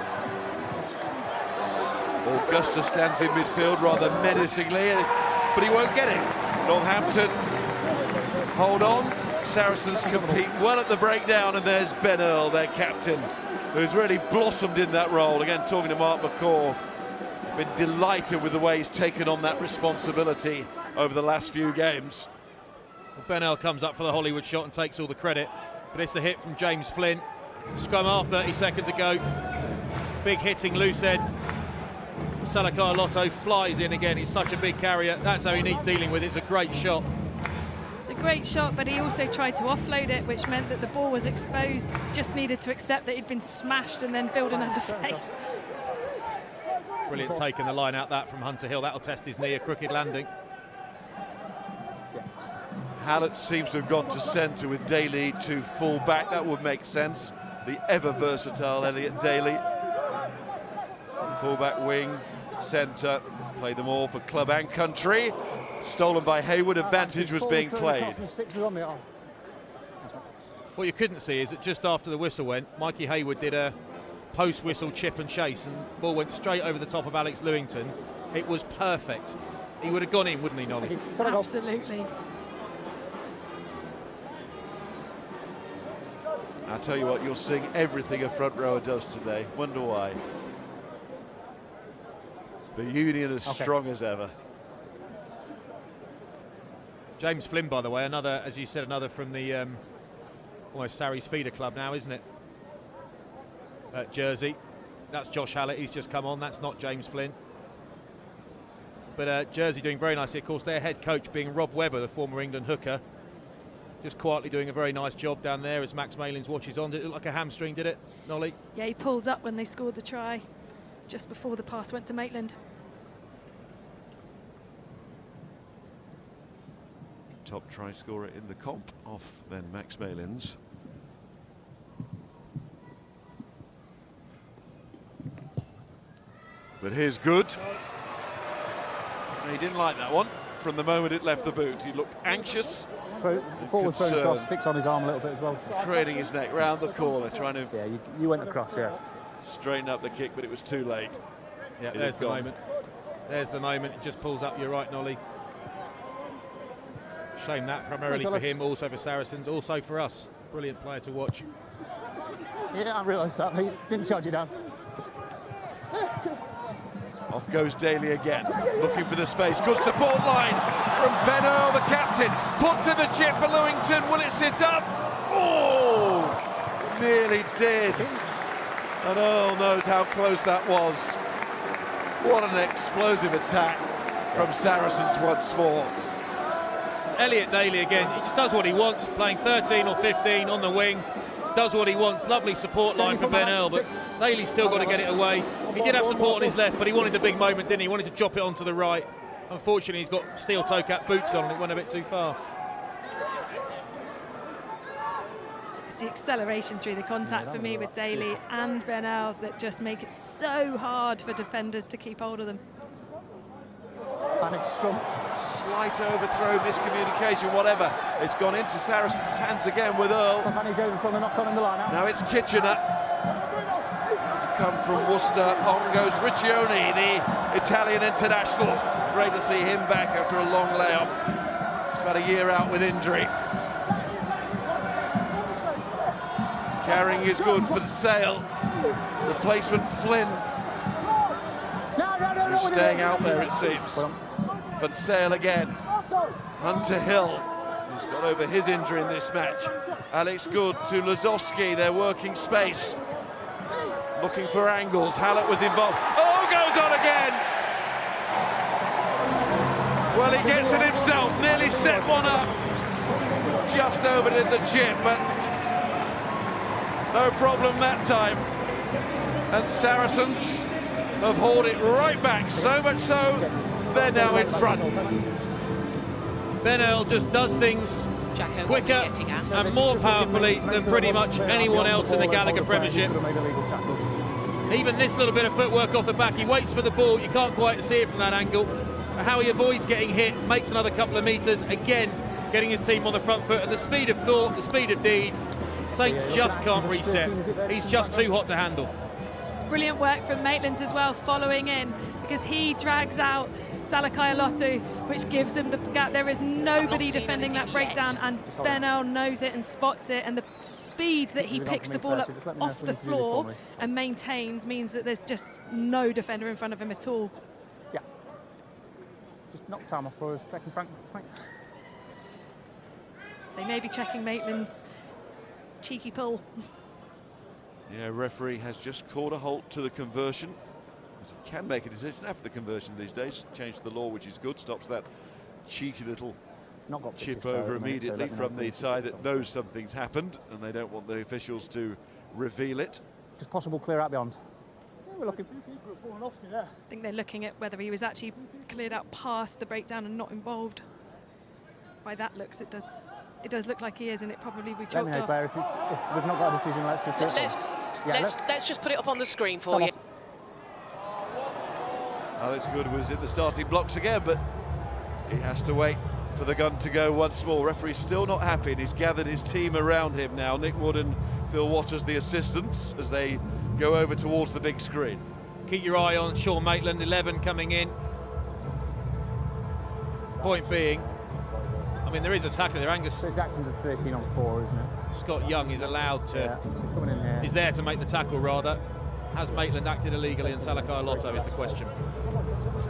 [SPEAKER 1] Augusta stands in midfield rather menacingly, but he won't get it. Northampton hold on. Saracens compete well at the breakdown, and there's Ben Earl, their captain, who's really blossomed in that role. Again, talking to Mark McCaw, been delighted with the way he's taken on that responsibility over the last few games.
[SPEAKER 3] Well, Ben Earl comes up for the Hollywood shot and takes all the credit, but it's the hit from James Flynn. Scrum half, 30 seconds ago. Big hitting loose head. Salakar Lotto flies in again. He's such a big carrier. That's how he needs dealing with it. It's a great shot.
[SPEAKER 5] It's a great shot, but he also tried to offload it, which meant that the ball was exposed. Just needed to accept that he'd been smashed and then build another face.
[SPEAKER 3] Brilliant taking the line out that from Hunter Hill. That'll test his knee, a crooked landing.
[SPEAKER 1] Hallett seems to have gone to centre with Daly to full back. That would make sense. The ever versatile Elliot Daly. Full-back wing, centre, played them all for club and country. Stolen by Hayward, advantage was being played.
[SPEAKER 3] What you couldn't see is that just after the whistle went, Mikey Hayward did a post-whistle chip and chase, and the ball went straight over the top of Alex Lewington. It was perfect. He would have gone in, wouldn't he, Nolly?
[SPEAKER 5] Absolutely.
[SPEAKER 1] I'll tell you what, you're seeing everything a front rower does today. Wonder why. The union as strong as ever.
[SPEAKER 3] James Flynn, by the way, another, as you said, another from the almost Sarries feeder club now, isn't it? Jersey. That's Josh Hallett, he's just come on. That's not James Flynn. But Jersey doing very nicely. Of course, their head coach being Rob Webber, the former England hooker. Just quietly doing a very nice job down there as Max Malins watches on. Did it look like a hamstring, did it, Nolly?
[SPEAKER 5] Yeah, he pulled up when they scored the try, just before the pass went to Maitland.
[SPEAKER 1] Top try scorer in the comp, off then Max Malins. But here's good. He didn't like that one from the moment it left the boot. He looked anxious.
[SPEAKER 4] Forward throw across, 6 on his arm a little bit as well.
[SPEAKER 1] Craning his neck round the corner, trying to
[SPEAKER 4] you went across,
[SPEAKER 1] straighten up the kick, but it was too late.
[SPEAKER 3] Yeah, there's the moment. There's the moment. It just pulls up. You're right, Nolly. Shame that primarily for him, also for Saracens, also for us. Brilliant player to watch.
[SPEAKER 4] Yeah, I realised that. He didn't charge it down.
[SPEAKER 1] Off goes Daly again, looking for the space. Good support line from Ben Earl, the captain. Puts in the chip for Lewington. Will it sit up? Oh, nearly did. And Earl knows how close that was. What an explosive attack from Saracens once more.
[SPEAKER 3] Elliot Daly again, he just does what he wants, playing 13 or 15 on the wing, does what he wants. Lovely support line from Ben Earl, but Daly's still got to get it away. He did have support on his left, but he wanted the big moment, didn't he? He wanted to chop it onto the right. Unfortunately, he's got steel toe cap boots on and it went a bit too far.
[SPEAKER 5] It's the acceleration through the contact for me with Daly and Ben Earls that just make it so hard for defenders to keep hold of them.
[SPEAKER 4] Panic scrum.
[SPEAKER 1] Slight overthrow, miscommunication, whatever. It's gone into Saracens' hands again with Earl.
[SPEAKER 4] Advantage over from the knock-on in the line out.
[SPEAKER 1] Now it's Kitchener. Come from Worcester, on goes Riccioni, the Italian international. Great to see him back after a long layoff. He's about a year out with injury. Carrying is good for the Sale. Replacement Flynn. Who's staying out there, it seems. For the Sale again. Hunter Hill, who's got over his injury in this match. Alex Good to Lazowski, they're working space. Looking for angles. Hallett was involved. Oh, goes on again! Well, he gets it himself. Nearly set one up. Just overdid the chip, but no problem that time. And Saracens have hauled it right back. So much so, they're now in front.
[SPEAKER 3] Ben Earl just does things quicker and more powerfully than pretty much anyone else in the Gallagher Premiership. Even this little bit of footwork off the back, he waits for the ball, you can't quite see it from that angle. How he avoids getting hit, makes another couple of metres, again getting his team on the front foot, and the speed of thought, the speed of deed, Saints just can't reset. He's just too hot to handle.
[SPEAKER 5] It's brilliant work from Maitland as well, following in, because he drags out Salakaya-Lotu, which gives them the gap. There is nobody defending that breakdown, and Ben Earl knows it and spots it, and the speed that he picks the ball up off the floor and maintains means that there's just no defender in front of him at all.
[SPEAKER 4] Yeah. Just knock time off for a second, Frank.
[SPEAKER 5] They may be checking Maitland's cheeky pull.
[SPEAKER 1] Yeah, referee has just called a halt to the conversion. He can make a decision after the conversion these days. Change the law, which is good, stops that cheeky little chip over immediately from the side that knows something's happened, and they don't want the officials to reveal it.
[SPEAKER 4] Just possible clear out beyond. Yeah, we're looking.
[SPEAKER 5] I think they're looking at whether he was actually cleared out past the breakdown and not involved. By that looks, it does look like he is, and it probably be chalked off.
[SPEAKER 4] Claire, if we've not got a decision, let's just do it.
[SPEAKER 6] Let's just put it up on the screen for you.
[SPEAKER 1] Alex Good was in the starting blocks again, but he has to wait for the gun to go once more. Referee's still not happy, and he's gathered his team around him now. Nick Wood and Phil Waters, the assistants, as they go over towards the big screen.
[SPEAKER 3] Keep your eye on Sean Maitland, 11 coming in. Point being, I mean, there is a tackle there. Angus.
[SPEAKER 4] His actions are 13 on 4, isn't it?
[SPEAKER 3] Scott Young is allowed to.
[SPEAKER 4] Yeah, so coming in here.
[SPEAKER 3] Is there to make the tackle, rather. Has Maitland acted illegally, and Salakaya-Lotu is the question.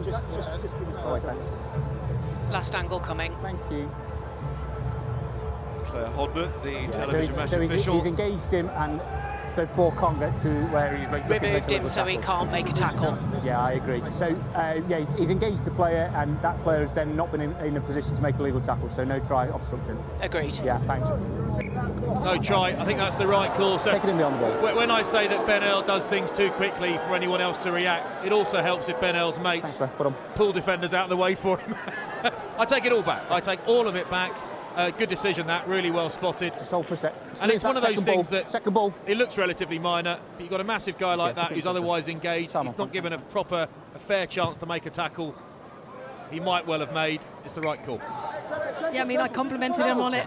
[SPEAKER 4] Just give us 5 thanks.
[SPEAKER 6] Last angle coming.
[SPEAKER 4] Thank you.
[SPEAKER 1] Claire Hodman, the television match
[SPEAKER 4] so
[SPEAKER 1] official.
[SPEAKER 4] He's engaged him, and so 4 can't get to where he's
[SPEAKER 6] removed him, so he can't make a tackle.
[SPEAKER 4] Yeah, I agree. So yeah, he's engaged the player, and that player has then not been in a position to make a legal tackle. So no try, obstruction.
[SPEAKER 6] Agreed.
[SPEAKER 4] Yeah, thanks.
[SPEAKER 3] No try. I think that's the right call. So
[SPEAKER 4] taking him beyond the ball.
[SPEAKER 3] When I say that Ben Earl does things too quickly for anyone else to react, it also helps if Ben Earl's mates pull defenders out of the way for him. I take it all back. I take all of it back. Good decision, that, really well spotted.
[SPEAKER 4] Just hold for a sec.
[SPEAKER 3] And it's one of those things that
[SPEAKER 4] second ball.
[SPEAKER 3] It looks relatively minor, but you've got a massive guy like that who's otherwise engaged. He's not given a fair chance to make a tackle he might well have made. It's the right call.
[SPEAKER 5] Yeah, I mean, I complimented him on it,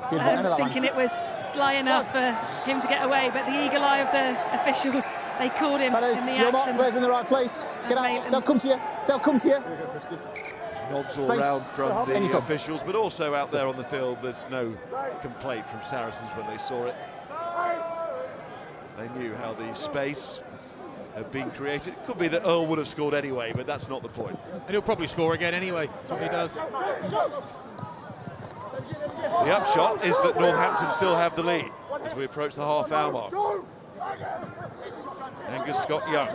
[SPEAKER 5] thinking it was sly enough for him to get away, but the eagle eye of the officials, they called him in the action.
[SPEAKER 4] You're not players in the right place. Get out. They'll come to you. They'll come to you.
[SPEAKER 1] Nods all round from the officials, but also out there on the field, there's no complaint from Saracens when they saw it. They knew how the space had been created. It could be that Earl would have scored anyway, but that's not the point.
[SPEAKER 3] And he'll probably score again anyway. That's what he does.
[SPEAKER 1] The upshot is that Northampton still have the lead as we approach the half-hour mark. Angus Scott Young.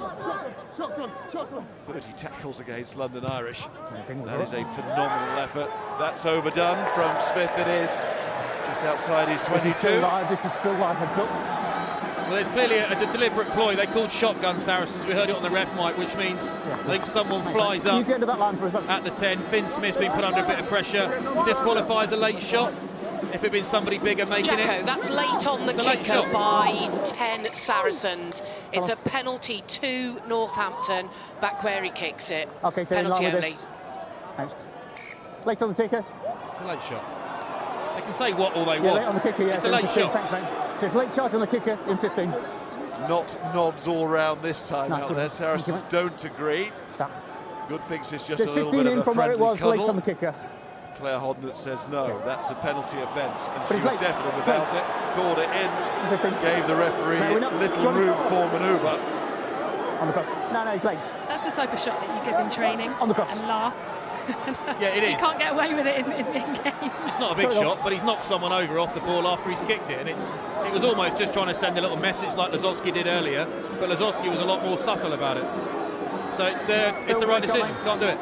[SPEAKER 1] 30 tackles against London Irish. That is a phenomenal effort. That's overdone from Smith, it is. Just outside his 22.
[SPEAKER 4] This is still live head cut.
[SPEAKER 3] Well, there's clearly a deliberate ploy. They called shotgun Saracens. We heard it on the ref mic, which means I think someone flies up
[SPEAKER 4] Use the end of that line for us.
[SPEAKER 3] at the 10. Finn Smith's been put under a bit of pressure. Disqualifies a late shot. If it'd been somebody bigger making
[SPEAKER 6] Jacko,
[SPEAKER 3] it.
[SPEAKER 6] that's late on the
[SPEAKER 3] It's a late
[SPEAKER 6] kicker
[SPEAKER 3] shot.
[SPEAKER 6] by 10 Saracens. It's a penalty to Northampton, back where he kicks it.
[SPEAKER 4] Okay, so
[SPEAKER 6] penalty
[SPEAKER 4] in line with
[SPEAKER 6] only.
[SPEAKER 4] this. Thanks. Late on the ticker.
[SPEAKER 3] It's a late shot. They can say what all they
[SPEAKER 4] Yeah,
[SPEAKER 3] want.
[SPEAKER 4] late on the kicker, yeah.
[SPEAKER 3] It's
[SPEAKER 4] so
[SPEAKER 3] a
[SPEAKER 4] in
[SPEAKER 3] late
[SPEAKER 4] 15.
[SPEAKER 3] shot.
[SPEAKER 4] Thanks, mate. So it's late charge on the kicker in 15.
[SPEAKER 1] Not nods all round this time
[SPEAKER 4] No,
[SPEAKER 1] out
[SPEAKER 4] good.
[SPEAKER 1] there.
[SPEAKER 4] Thank you,
[SPEAKER 1] Saracens
[SPEAKER 4] mate.
[SPEAKER 1] don't agree.
[SPEAKER 4] Tap.
[SPEAKER 1] Good thinks it's just
[SPEAKER 4] So it's
[SPEAKER 1] a little
[SPEAKER 4] 15
[SPEAKER 1] bit
[SPEAKER 4] in
[SPEAKER 1] of a
[SPEAKER 4] from where it
[SPEAKER 1] friendly
[SPEAKER 4] was, late
[SPEAKER 1] cuddle.
[SPEAKER 4] on the kicker.
[SPEAKER 1] Claire Hodnett says no, that's a penalty offence, and
[SPEAKER 4] But
[SPEAKER 1] she
[SPEAKER 4] it's
[SPEAKER 1] was
[SPEAKER 4] late.
[SPEAKER 1] definite
[SPEAKER 4] It's
[SPEAKER 1] about
[SPEAKER 4] late.
[SPEAKER 1] it, called it in,
[SPEAKER 4] 15.
[SPEAKER 1] gave the referee
[SPEAKER 4] No, we're not-
[SPEAKER 1] little
[SPEAKER 4] John's-
[SPEAKER 1] room for manoeuvre.
[SPEAKER 4] On the cross. No, it's late.
[SPEAKER 5] That's the type of shot that you give in training
[SPEAKER 4] On the cross.
[SPEAKER 5] and laugh.
[SPEAKER 3] Yeah, it
[SPEAKER 5] You
[SPEAKER 3] is.
[SPEAKER 5] can't get away with it in game.
[SPEAKER 3] It's not a big
[SPEAKER 4] Sorry,
[SPEAKER 3] shot, but he's knocked someone over off the ball after he's kicked it, and it was almost just trying to send a little message like Lazowski did earlier, but Lazowski was a lot more subtle about it. So it's the right decision. Can't do it.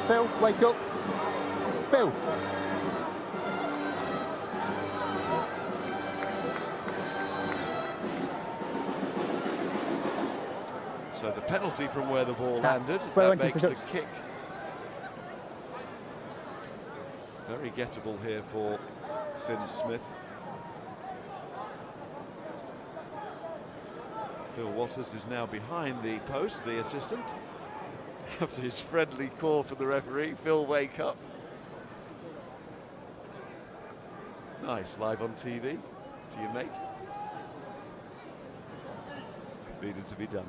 [SPEAKER 4] Phil, wake up. Phil.
[SPEAKER 1] So the penalty from where the ball
[SPEAKER 4] Nah,
[SPEAKER 1] landed,
[SPEAKER 4] it's where it
[SPEAKER 1] that
[SPEAKER 4] went
[SPEAKER 1] makes
[SPEAKER 4] into
[SPEAKER 1] the
[SPEAKER 4] touch.
[SPEAKER 1] kick very gettable here for Finn Smith. Phil Waters is now behind the post, the assistant. After his friendly call from the referee, Phil, wake up. Nice, live on TV to your mate. Needed to be done.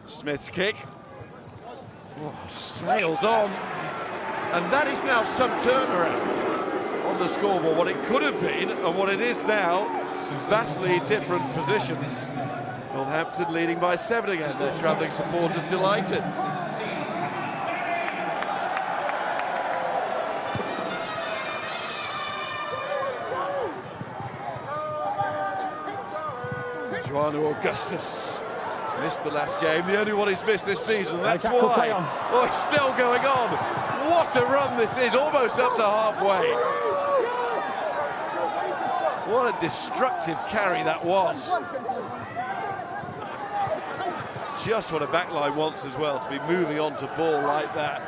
[SPEAKER 1] Smith's kick. Oh, sails on. And that is now some turnaround on the scoreboard. What it could have been and what it is now, vastly different positions. Northampton leading by 7 again. Their travelling supporters delighted. Joanna Augustus missed the last game, the only one he's missed this season. That's
[SPEAKER 4] Jack will play
[SPEAKER 1] why.
[SPEAKER 4] on.
[SPEAKER 1] Oh, it's still going on. What a run this is, almost up to halfway. What a destructive carry that was. Just what a backline wants as well, to be moving on to ball like that.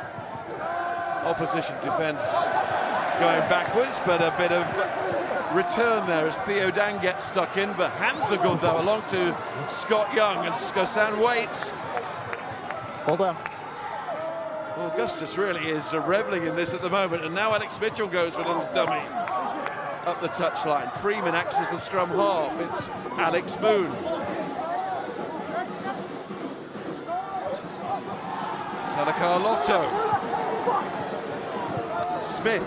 [SPEAKER 1] Opposition defence going backwards, but a bit of return there as Theo Dan gets stuck in, but hands are good though, along to Scott Young, and Skosan waits.
[SPEAKER 4] Hold on.
[SPEAKER 1] Well, Augustus really is revelling in this at the moment, and now Alex Mitchell goes for a little dummy up the touchline. Freeman acts as the scrum half. It's Alex Moon. Salakar Lotto. Smith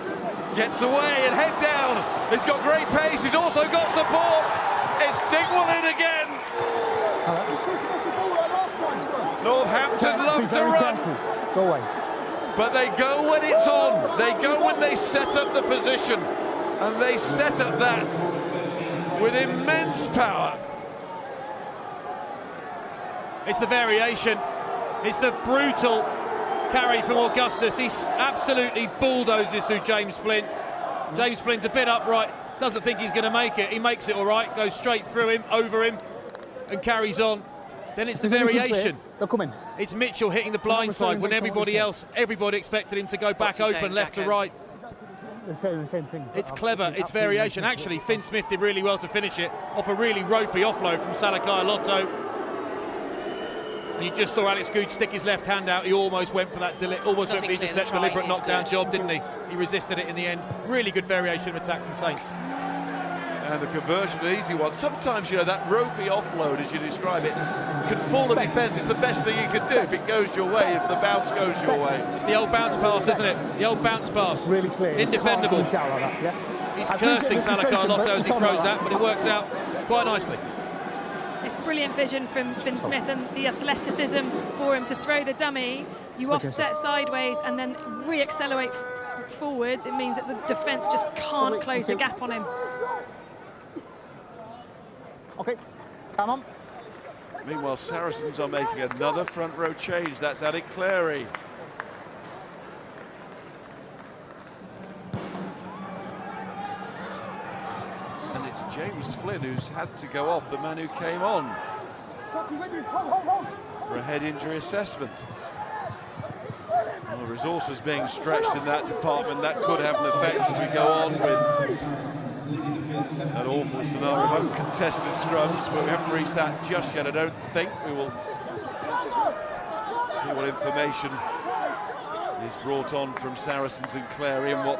[SPEAKER 1] gets away and head down. He's got great pace. He's also got support. It's Dingwall in again. Northampton love to run.
[SPEAKER 4] Go away.
[SPEAKER 1] But they go when it's on. They go when they set up the position. And they set up that with immense power.
[SPEAKER 3] It's the variation. It's the brutal carry from Augustus. He absolutely bulldozes through James Flint. James Flint's a bit upright, doesn't think he's going to make it. He makes it all right, goes straight through him, over him, and carries on. Then it's the variation.
[SPEAKER 4] They'll come in.
[SPEAKER 3] It's Mitchell hitting the blind side when everybody expected him to go back open,
[SPEAKER 6] saying,
[SPEAKER 3] left to
[SPEAKER 6] Jacko?
[SPEAKER 3] right.
[SPEAKER 4] They're saying the same thing.
[SPEAKER 3] It's clever, it's variation. Actually, Finn Smith did really well to finish it off a really ropey offload from Salakar Lotto. And you just saw Alex Gooch stick his left hand out. He almost went for that, almost went for the intercept, deliberate knockdown job, didn't he? He resisted it in the end. Really good variation of attack from Saints.
[SPEAKER 1] And the conversion, an easy one. Sometimes, you know, that ropey offload, as you describe it, can fool the defence. It's the best thing you can do if it goes your way, if the bounce goes your way.
[SPEAKER 3] It's the old bounce pass, isn't it? The old bounce pass.
[SPEAKER 4] Really clear.
[SPEAKER 3] Indefendable.
[SPEAKER 4] Like that, yeah?
[SPEAKER 3] He's cursing Salakar Lotto as he throws that, but it works out quite nicely.
[SPEAKER 5] It's brilliant vision from Finn Smith and the athleticism for him to throw the dummy. You offset sideways and then re-accelerate forwards, it means that the defence just can't close the gap on him.
[SPEAKER 4] Okay, time on.
[SPEAKER 1] Meanwhile, Saracens are making another front row change. That's Alec Clary. And it's James Flynn who's had to go off, the man who came on for a head injury assessment. Well, resources being stretched in that department, that could have an effect as we go on with that awful scenario of uncontested scrums, but we haven't reached that just yet, I don't think. We will see what information is brought on from Saracens and Clary and what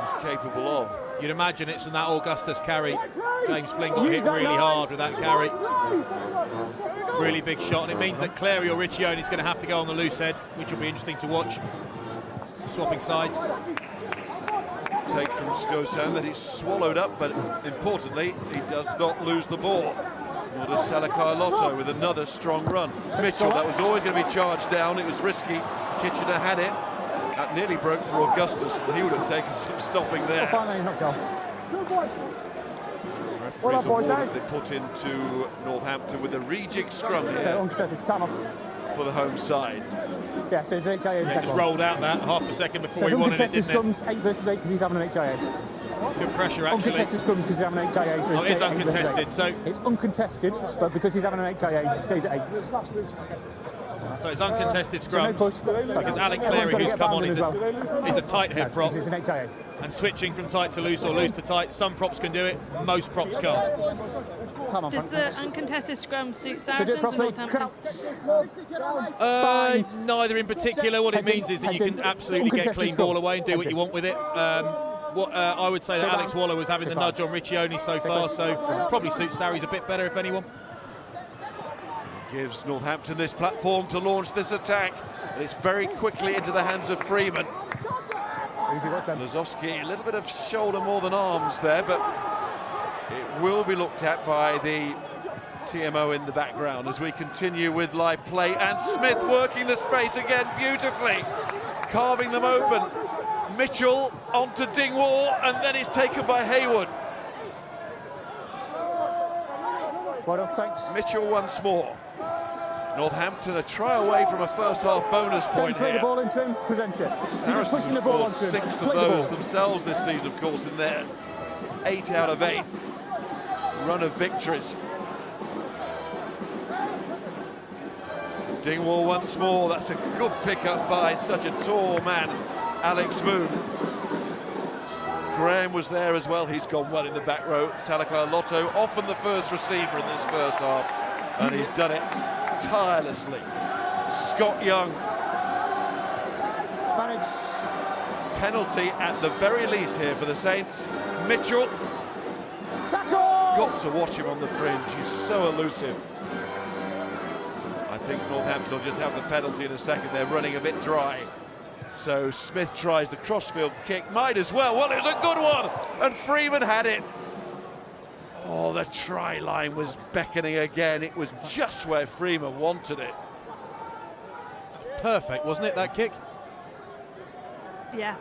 [SPEAKER 1] he's capable of.
[SPEAKER 3] You'd imagine it's in that Augustus carry. James Flynn got hit really hard with that carry. Really big shot, and it means that Clary or Riccione is going to have to go on the loose head, which will be interesting to watch. Swapping sides.
[SPEAKER 1] Take from Skosan that he's swallowed up, but importantly, he does not lose the ball. Nor does Salakai Lotto with another strong run. Mitchell, that was always going to be charged down. It was risky. Kitchener had it. That nearly broke for Augustus. He would have taken some stopping there. Referees awarded, they put into Northampton with a rejig scrum here for the home side.
[SPEAKER 4] Yeah, so it's an HIA second.
[SPEAKER 3] Just rolled out that half a second before
[SPEAKER 4] So
[SPEAKER 3] he wanted it, didn't
[SPEAKER 4] scrums, 8 versus 8 because he's having an HIA.
[SPEAKER 3] Good pressure, actually.
[SPEAKER 4] Uncontested scrums because he's having an HIA. So
[SPEAKER 3] it's uncontested, so...
[SPEAKER 4] It's uncontested, but because he's having an HIA, it stays at 8.
[SPEAKER 3] So it's uncontested scrums.
[SPEAKER 4] So no push.
[SPEAKER 3] Because Alec Clary, who's come on, is a tight head prop.
[SPEAKER 4] It's an HIA.
[SPEAKER 3] And switching from tight to loose or loose to tight, some props can do it, most props can't.
[SPEAKER 5] Does the uncontested scrum suit Saracens or Northampton?
[SPEAKER 3] Neither in particular. What it means is that you can absolutely get clean ball away and do what you want with it. I would say that Alex Waller was having the nudge on Riccione so far, so probably suits Sarries a bit better, if anyone.
[SPEAKER 1] Gives Northampton this platform to launch this attack. And it's very quickly into the hands of Freeman. Lazowski, a little bit of shoulder more than arms there, but it will be looked at by the TMO in the background as we continue with live play. And Smith working the space again beautifully, carving them open. Mitchell onto Dingwall, and then it's taken by Hayward.
[SPEAKER 4] Well done, thanks.
[SPEAKER 1] Mitchell once more. Northampton a try away from a first half bonus point
[SPEAKER 4] play
[SPEAKER 1] here.
[SPEAKER 4] the ball into him, present it.
[SPEAKER 1] Saracens
[SPEAKER 4] pushing the ball onto him.
[SPEAKER 1] 6 of those themselves this season, of course, in their 8 out of 8 run of victories. Dingwall once more. That's a good pickup by such a tall man, Alex Moon. Graham was there as well. He's gone well in the back row. Salakai Lotto, often the first receiver in this first half, and he's done it tirelessly. Scott Young. Penalty at the very least here for the Saints. Mitchell. Got to watch him on the fringe. He's so elusive. I think Northampton will just have the penalty in a second. They're running a bit dry. So Smith tries the crossfield kick. Might as well. Well, it was a good one. And Freeman had it. Oh, the try line was beckoning again. It was just where Freeman wanted it.
[SPEAKER 3] Perfect, wasn't it, that kick?
[SPEAKER 5] Yeah.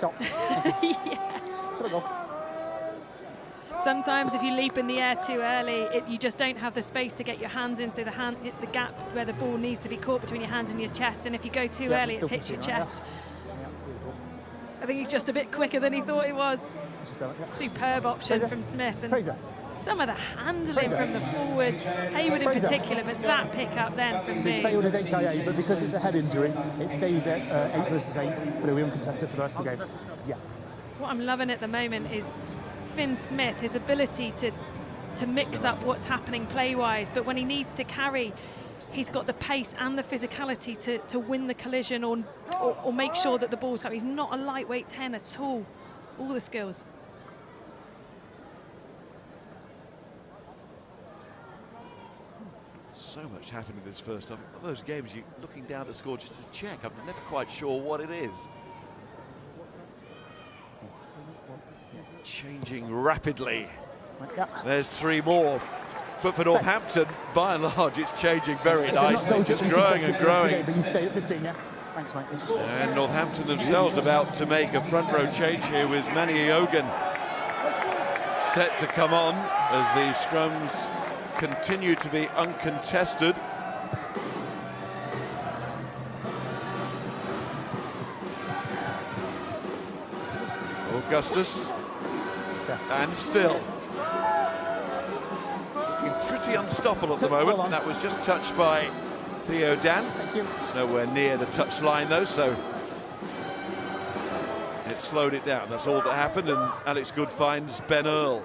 [SPEAKER 4] Yes.
[SPEAKER 5] Sometimes if you leap in the air too early, you just don't have the space to get your hands in, so the gap where the ball needs to be caught between your hands and your chest, and if you go too early, it hits your chest. I think he's just a bit quicker than he thought he was. Superb option from Smith. And some of the handling from the forwards, Hayward in particular, but that pick-up then from
[SPEAKER 4] So he's failed his HIA, but because it's a head injury, it stays at 8 versus 8, but it'll be uncontested for the rest of the game. Yeah.
[SPEAKER 5] What I'm loving at the moment is Finn Smith, his ability to mix up what's happening play-wise, but when he needs to carry, he's got the pace and the physicality to win the collision or make sure that the ball's coming. He's not a lightweight 10 at all. All the skills.
[SPEAKER 1] So much happened in this first half. One of those games you're looking down the score just to check. I'm never quite sure what it is. Changing rapidly. There's 3 more. But for Northampton, by and large, it's changing very nicely. Just growing and growing.
[SPEAKER 4] But you stay at 15, yeah? Thanks, mate.
[SPEAKER 1] And Northampton themselves about to make a front row change here with Manny Yogan set to come on as the scrums continue to be uncontested. Augustus, and still looking pretty unstoppable at the moment. That was just touched by Theo Dan.
[SPEAKER 4] Thank you.
[SPEAKER 1] Nowhere near the touch line though, so it slowed it down. That's all that happened, and Alex Good finds Ben Earl,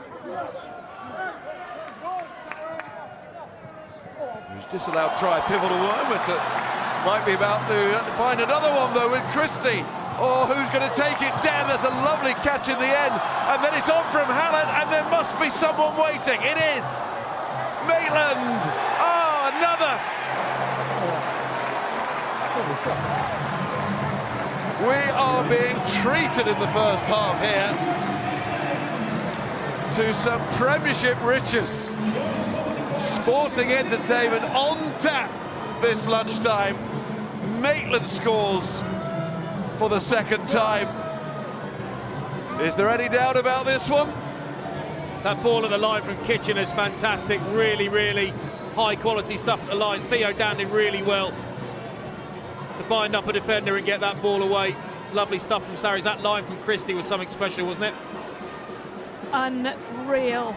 [SPEAKER 1] who's disallowed try. Pivotal moment. Might be about to find another one though with Christie. Oh, who's going to take it down? There's a lovely catch in the end, and then it's on from Hallett, and there must be someone waiting. It is Maitland. Oh, another. We are being treated in the first half here to some Premiership riches. Sporting entertainment on tap this lunchtime. Maitland scores for the second time. Is there any doubt about this one?
[SPEAKER 3] That ball at the line from Kitchen is fantastic. Really, really high quality stuff at the line. Theo Dan did really well to bind up a defender and get that ball away. Lovely stuff from Sarries. That line from Christie was something special, wasn't it?
[SPEAKER 5] Unreal.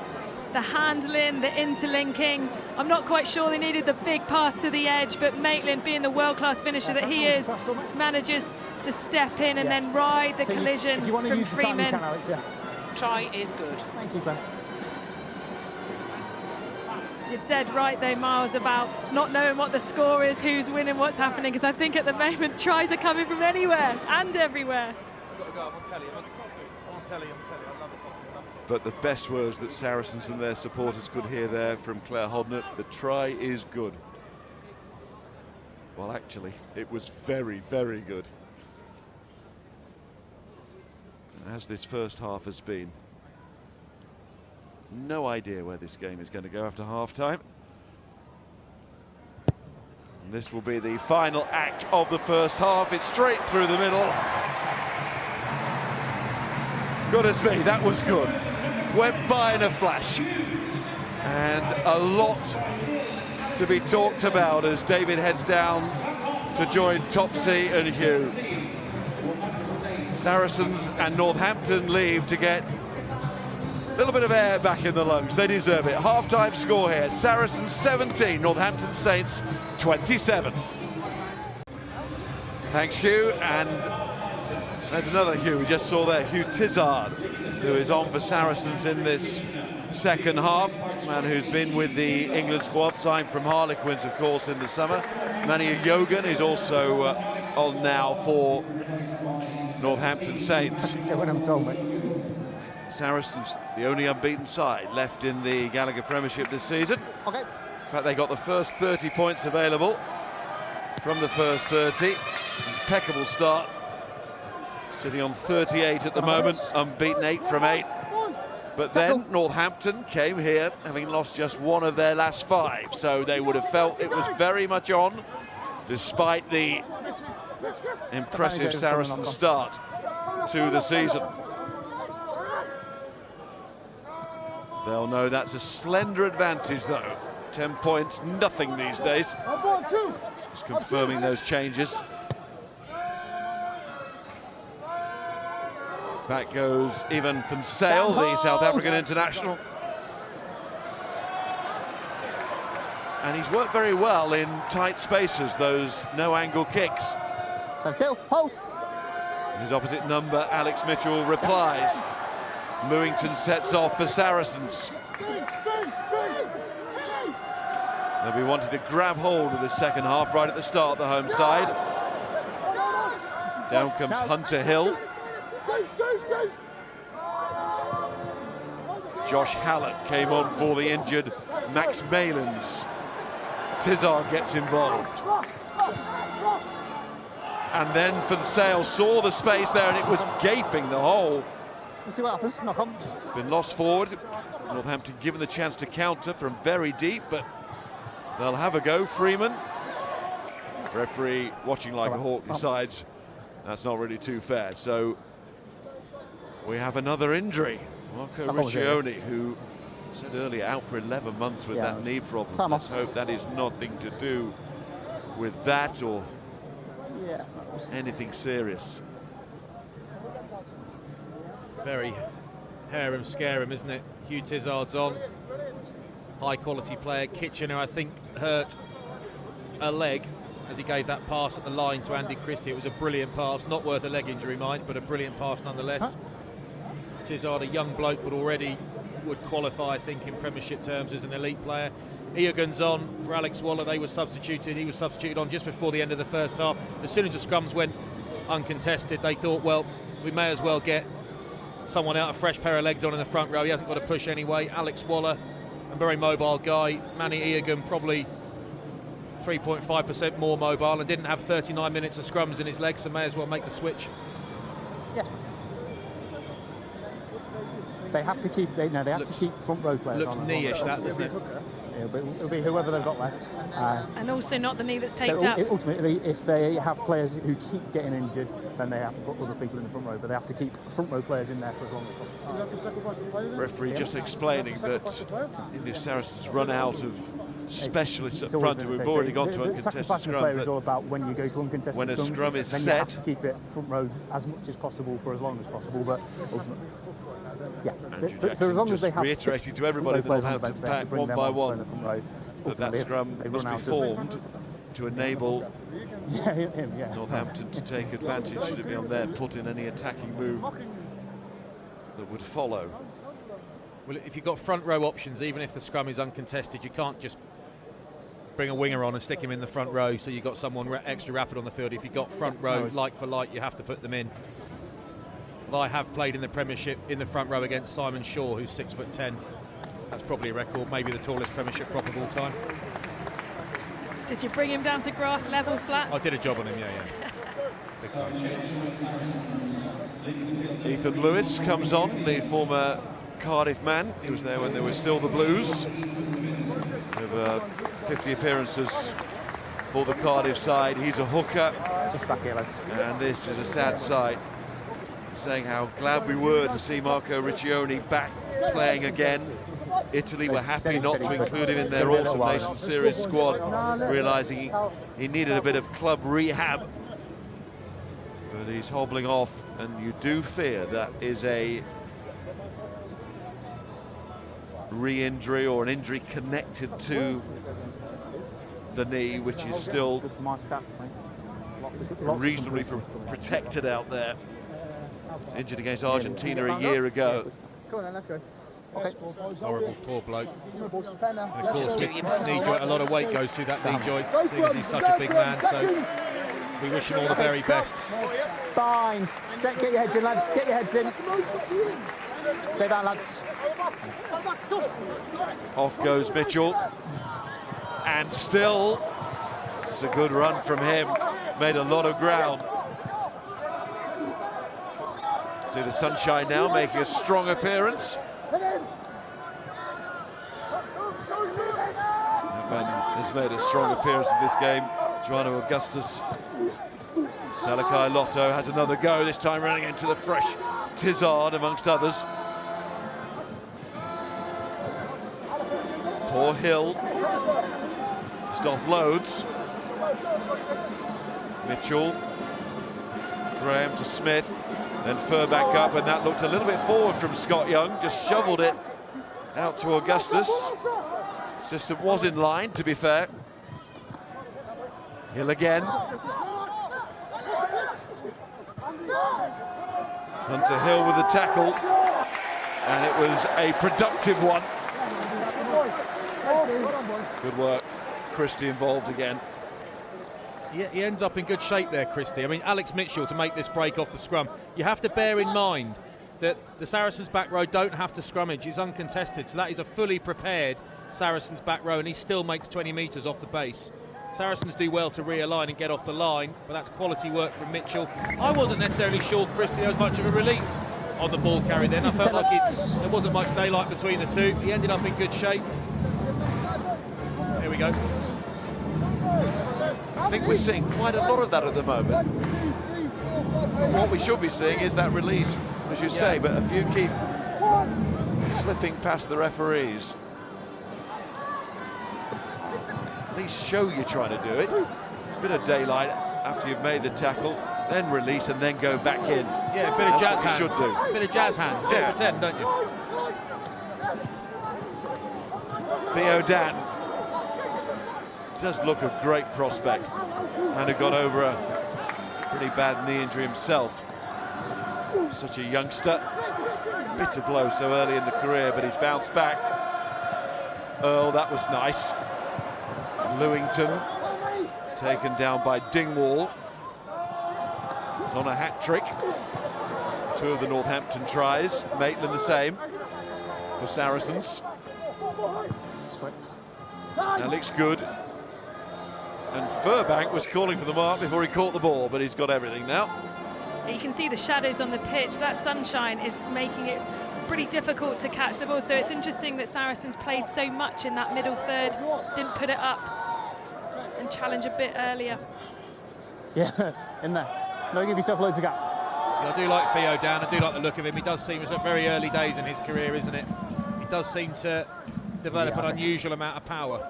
[SPEAKER 5] The handling, the interlinking. I'm not quite sure they needed the big pass to the edge, but Maitland, being the world-class finisher that he is, manages to step in and then ride the collision from Freeman.
[SPEAKER 6] Try is good.
[SPEAKER 4] Thank you, Ben.
[SPEAKER 5] You're dead right though, Miles, about not knowing what the score is, who's winning, what's happening, because I think at the moment tries are coming from anywhere and everywhere.
[SPEAKER 3] I've got to go up on telly. I'm on telly. I love it.
[SPEAKER 1] But the best words that Saracens and their supporters could hear there from Claire Hodnett: the try is good. Well, actually, it was very, very good. As this first half has been, no idea where this game is going to go after half-time. And this will be the final act of the first half. It's straight through the middle. Goodness me, that was good. Went by in a flash. And a lot to be talked about as David heads down to join Topsy and Hugh. Saracens and Northampton leave to get a little bit of air back in the lungs. They deserve it. Half-time score here. Saracens 17, Northampton Saints 27. Thanks, Hugh. And there's another Hugh we just saw there, Hugh Tizard, who is on for Saracens in this second half. Man who's been with the England squad, signed from Harlequins, of course, in the summer. Manny Yogan is also on now for Northampton Saints.
[SPEAKER 4] When I'm told, mate.
[SPEAKER 1] Saracens, the only unbeaten side left in the Gallagher Premiership this season.
[SPEAKER 4] Okay.
[SPEAKER 1] In fact, they got the first 30 points available from the first 30. Impeccable start. Sitting on 38 at the moment, unbeaten 8 from 8. But then Northampton came here having lost just one of their last 5, so they would have felt it was very much on, despite the impressive Saracen start to the season. They'll know that's a slender advantage, though. 10 points, nothing these days. Just confirming those changes. Back goes Ivan van Sale, the South African international. And he's worked very well in tight spaces, those no-angle kicks.
[SPEAKER 4] Still, hold.
[SPEAKER 1] His opposite number, Alex Mitchell, replies. Mewington sets off for Saracens. They'll be wanting to grab hold of the second half right at the start, the home side. Down comes Hunter Hill. Josh Hallett came on for the injured Max Malins. Tizard gets involved. And then Van Sale saw the space there and it was gaping, the hole.
[SPEAKER 4] Let's see what happens. Knock on.
[SPEAKER 1] Been lost forward. Northampton given the chance to counter from very deep, but they'll have a go. Freeman Referee, watching like a hawk, decides that's not really too fair. So we have another injury. Marco Riccioni, who said earlier out for 11 months with that knee problem. Let's hope that is nothing to do with that or anything serious.
[SPEAKER 3] Very harem scarum, isn't it? Hugh Tizard's on. High quality player. Kitchener, I think, hurt a leg as he gave that pass at the line to Andy Christie. It was a brilliant pass, not worth a leg injury, mind, but a brilliant pass nonetheless. Tizard, a young bloke, but already would qualify, I think, in Premiership terms as an elite player. Eoghan's on for Alex Waller. They were substituted. He was substituted on just before the end of the first half. As soon as the scrums went uncontested, they thought, well, we may as well get someone out, a fresh pair of legs on in the front row. He hasn't got to push anyway. Alex Waller, a very mobile guy. Manny Eoghan, probably 3.5% more mobile, and didn't have 39 minutes of scrums in his legs, so may as well make the switch.
[SPEAKER 4] Yes. They have to keep. They have to keep front row players.
[SPEAKER 3] Looks knee-ish, that, doesn't it?
[SPEAKER 4] It'll be whoever they've got left.
[SPEAKER 5] And also not the knee that's taped up.
[SPEAKER 4] Ultimately, if they have players who keep getting injured, then they have to put other people in the front row. But they have to keep front row players in there for as long as possible.
[SPEAKER 1] Referee just explaining that if Saracens run out of specialists up front, we've already gone to uncontested scrum.
[SPEAKER 4] Player is all about when you go to uncontested
[SPEAKER 1] when a scrum is
[SPEAKER 4] then
[SPEAKER 1] set,
[SPEAKER 4] you have to keep it front row as much as possible for as long as possible. But ultimately, for as long as they have
[SPEAKER 1] reiterating to everybody the Northampton pack one by one that scrum must be formed to enable Northampton to take advantage, should it be on there, put in any attacking move that would follow.
[SPEAKER 3] Well, if you've got front row options, even if the scrum is uncontested, you can't just bring a winger on and stick him in the front row so you've got someone extra rapid on the field. If you've got front row like for like, you have to put them in. I have played in the Premiership in the front row against Simon Shaw, who's 6'10". That's probably a record, maybe the tallest Premiership prop of all time.
[SPEAKER 5] Did you bring him down to grass level flats?
[SPEAKER 3] I did a job on him, yeah. Big time.
[SPEAKER 1] Ethan Lewis comes on, the former Cardiff man. He was there when they were still the Blues. Over 50 appearances for the Cardiff side. He's a hooker.
[SPEAKER 4] Just back here, lads.
[SPEAKER 1] And this is a sad sight. Saying how glad we were to see Marco Riccioni back playing again. Italy were happy not to include him in their Autumn Nations Series squad, realising he needed a bit of club rehab. But he's hobbling off, and you do fear that is a re-injury or an injury connected to the knee, which is still reasonably protected out there. Injured against Argentina a year ago.
[SPEAKER 7] Come on then, let's go.
[SPEAKER 4] Okay.
[SPEAKER 3] Horrible, poor bloke. And of course, knee joint, a lot of weight goes through that knee joint, seeing as he's such a big man, so we wish him all the very best.
[SPEAKER 4] Bind. Get your heads in, lads. Get your heads in. Stay down, lads.
[SPEAKER 1] Off goes Mitchell. And still, it's a good run from him. Made a lot of ground. See the sunshine now making a strong appearance. Has made a strong appearance in this game. Joanna Augustus. Salakai Lotto has another go, this time running into the fresh Tizard amongst others. Poor Hill. Just offloads. Mitchell. Graham to Smith. Then Fur back up, and that looked a little bit forward from Scott Young. Just shoveled it out to Augustus. System was in line, to be fair. Hill again. Hunter Hill with the tackle, and it was a productive one. Good work. Christie involved again.
[SPEAKER 3] He ends up in good shape there, Christie. I mean, Alex Mitchell to make this break off the scrum. You have to bear in mind that the Saracens back row don't have to scrummage. He's uncontested, so that is a fully prepared Saracens back row, and he still makes 20 metres off the base. Saracens do well to realign and get off the line, but that's quality work from Mitchell. I wasn't necessarily sure Christie was much of a release on the ball carry then. I felt like there wasn't much daylight between the two. He ended up in good shape. Here we go.
[SPEAKER 1] I think we're seeing quite a lot of that at the moment. What we should be seeing is that release, as you say, but a few keep slipping past the referees. At least show you're trying to do it. A bit of daylight after you've made the tackle, then release and then go back in.
[SPEAKER 3] Yeah, a bit of jazz hands.
[SPEAKER 1] Should do.
[SPEAKER 3] A bit of jazz hands. Just
[SPEAKER 1] Yeah.
[SPEAKER 3] pretend, don't you?
[SPEAKER 1] Theo Dan does look a great prospect and had got over a pretty bad knee injury himself. Such a youngster. Bitter blow so early in the career, but he's bounced back. Oh, that was nice. Lewington taken down by Dingwall. He's on a hat-trick. 2 of the Northampton tries. Maitland the same for Saracens. Alex Good. And Furbank was calling for the mark before he caught the ball, but he's got everything now.
[SPEAKER 5] You can see the shadows on the pitch. That sunshine is making it pretty difficult to catch the ball. So it's interesting that Saracens played so much in that middle third, didn't put it up and challenge a bit earlier.
[SPEAKER 4] Yeah, in there. Don't give yourself loads of gap.
[SPEAKER 3] Yeah, I do like Theo Dan. I do like the look of him. He does seem, it's at very early days in his career, isn't it? He does seem to develop an unusual amount of power.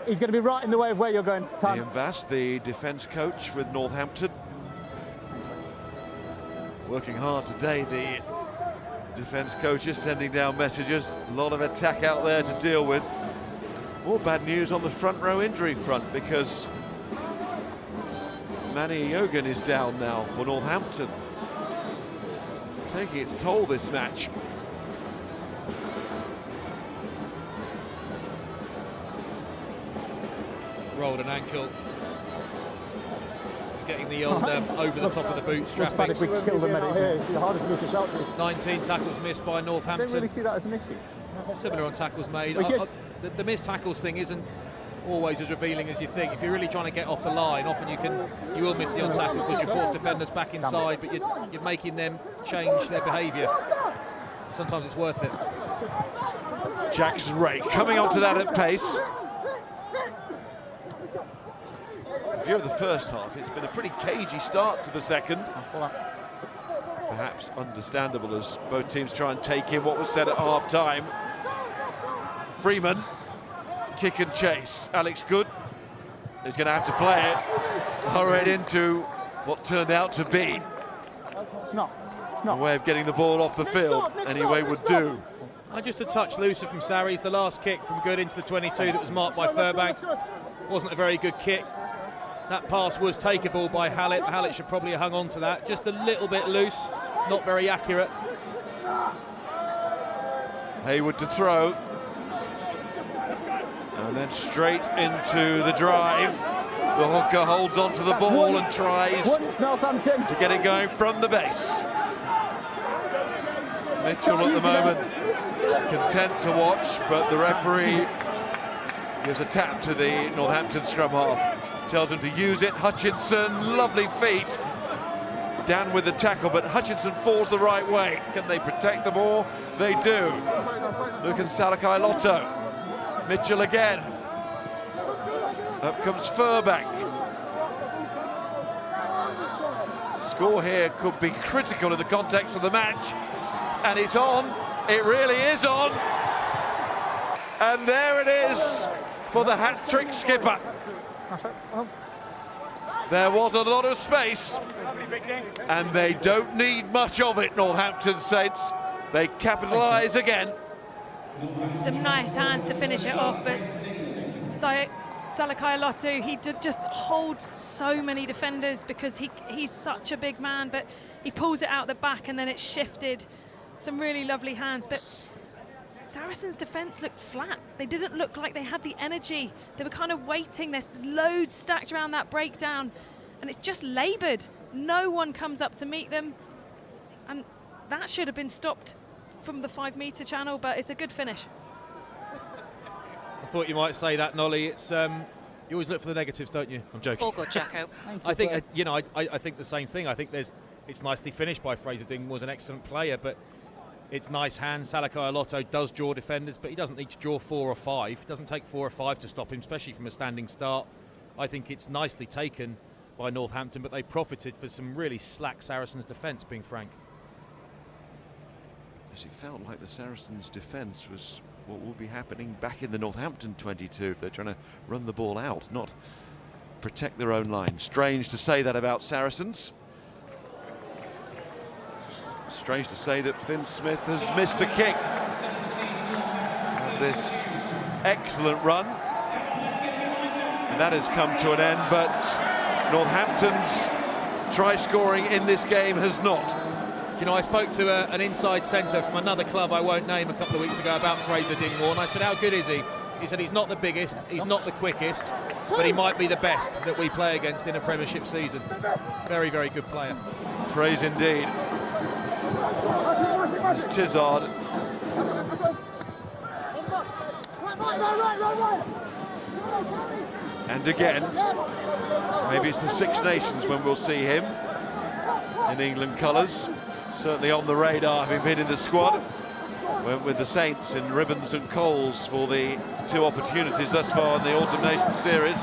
[SPEAKER 4] He's going to be right in the way of where you're going. Time.
[SPEAKER 1] Ian Bass, the defence coach with Northampton. Working hard today, the defence coaches sending down messages. A lot of attack out there to deal with. More bad news on the front row injury front because Manny Yogan is down now for Northampton. Taking its toll this match.
[SPEAKER 3] Rolled an ankle. He's getting the old over the top of the boot
[SPEAKER 4] Looks bad
[SPEAKER 3] strapping.
[SPEAKER 4] if we kill the medics. It's harder for me to shout to.
[SPEAKER 3] 19 tackles missed by
[SPEAKER 4] I don't
[SPEAKER 3] Northampton.
[SPEAKER 4] really see that as an issue.
[SPEAKER 3] Similar on tackles made.
[SPEAKER 4] We get-
[SPEAKER 3] The missed tackles thing isn't always as revealing as you think. If you're really trying to get off the line, often you will miss the on tackle because you force defenders back inside, but you're making them change their behaviour. Sometimes it's worth it.
[SPEAKER 1] Jackson Ray coming onto that at pace. In view of the first half, it's been a pretty cagey start to the second. Perhaps understandable as both teams try and take in what was said at half-time. Freeman, kick and chase. Alex Good is going to have to play it. Hurried into what turned out to be
[SPEAKER 4] It's not.
[SPEAKER 1] a way of getting the ball off the field. Any way would do.
[SPEAKER 3] Just a touch looser from Sarries. The last kick from Good into the 22 that was marked by Furbank wasn't a very good kick. That pass was takeable by Hallett. Hallett should probably have hung on to that. Just a little bit loose, not very accurate.
[SPEAKER 1] Haywood to throw. And then straight into the drive. The hooker holds onto the ball and tries
[SPEAKER 4] Northampton
[SPEAKER 1] to get it going from the base. Mitchell at the moment content to watch, but the referee gives a tap to the Northampton scrum half. Tells him to use it. Hutchinson, lovely feet. Dan with the tackle, but Hutchinson falls the right way. Can they protect the ball? They do. Lucan Salakai Lotto. Mitchell again. Up comes Furbank. Score here could be critical in the context of the match. And it's on. It really is on. And there it is for the hat-trick skipper. There was a lot of space, and they don't need much of it, Northampton Saints. They capitalise again.
[SPEAKER 5] Some nice hands to finish it off, but Salakai Lotu, he just holds so many defenders because he's such a big man, but he pulls it out the back and then it's shifted. Some really lovely hands, but Saracens' defence looked flat. They didn't look like they had the energy. They were kind of waiting. There's loads stacked around that breakdown, and it's just laboured. No one comes up to meet them, and that should have been stopped from the 5-metre channel, but it's a good finish.
[SPEAKER 3] I thought you might say that, Nolly. It's you always look for the negatives, don't you? I'm joking.
[SPEAKER 6] All good, Jacko.
[SPEAKER 3] I think I think the same thing. I think it's nicely finished by Fraser Ding. Was an excellent player, but it's nice hands. Salakai Lotto does draw defenders, but he doesn't need to draw 4 or 5. It doesn't take 4 or 5 to stop him, especially from a standing start. I think it's nicely taken by Northampton, but they profited for some really slack Saracens defence, being frank.
[SPEAKER 1] Yes, it felt like the Saracens' defence was what will be happening back in the Northampton 22 if they're trying to run the ball out, not protect their own line. Strange to say that about Saracens. Strange to say that Finn Smith has missed a kick. This excellent run, and that has come to an end, but Northampton's try scoring in this game has not.
[SPEAKER 3] You know, I spoke to an inside centre from another club I won't name a couple of weeks ago about Fraser Dingwall, and I said, how good is he? He said he's not the biggest, he's not the quickest, but he might be the best that we play against in a Premiership season. Very, very good player.
[SPEAKER 1] Praise indeed. It's Tizard. And again, maybe it's the Six Nations when we'll see him in England colours. Certainly on the radar, having been in the squad. Went with the Saints in ribbons and coals for the 2 opportunities thus far in the Autumn Nations series.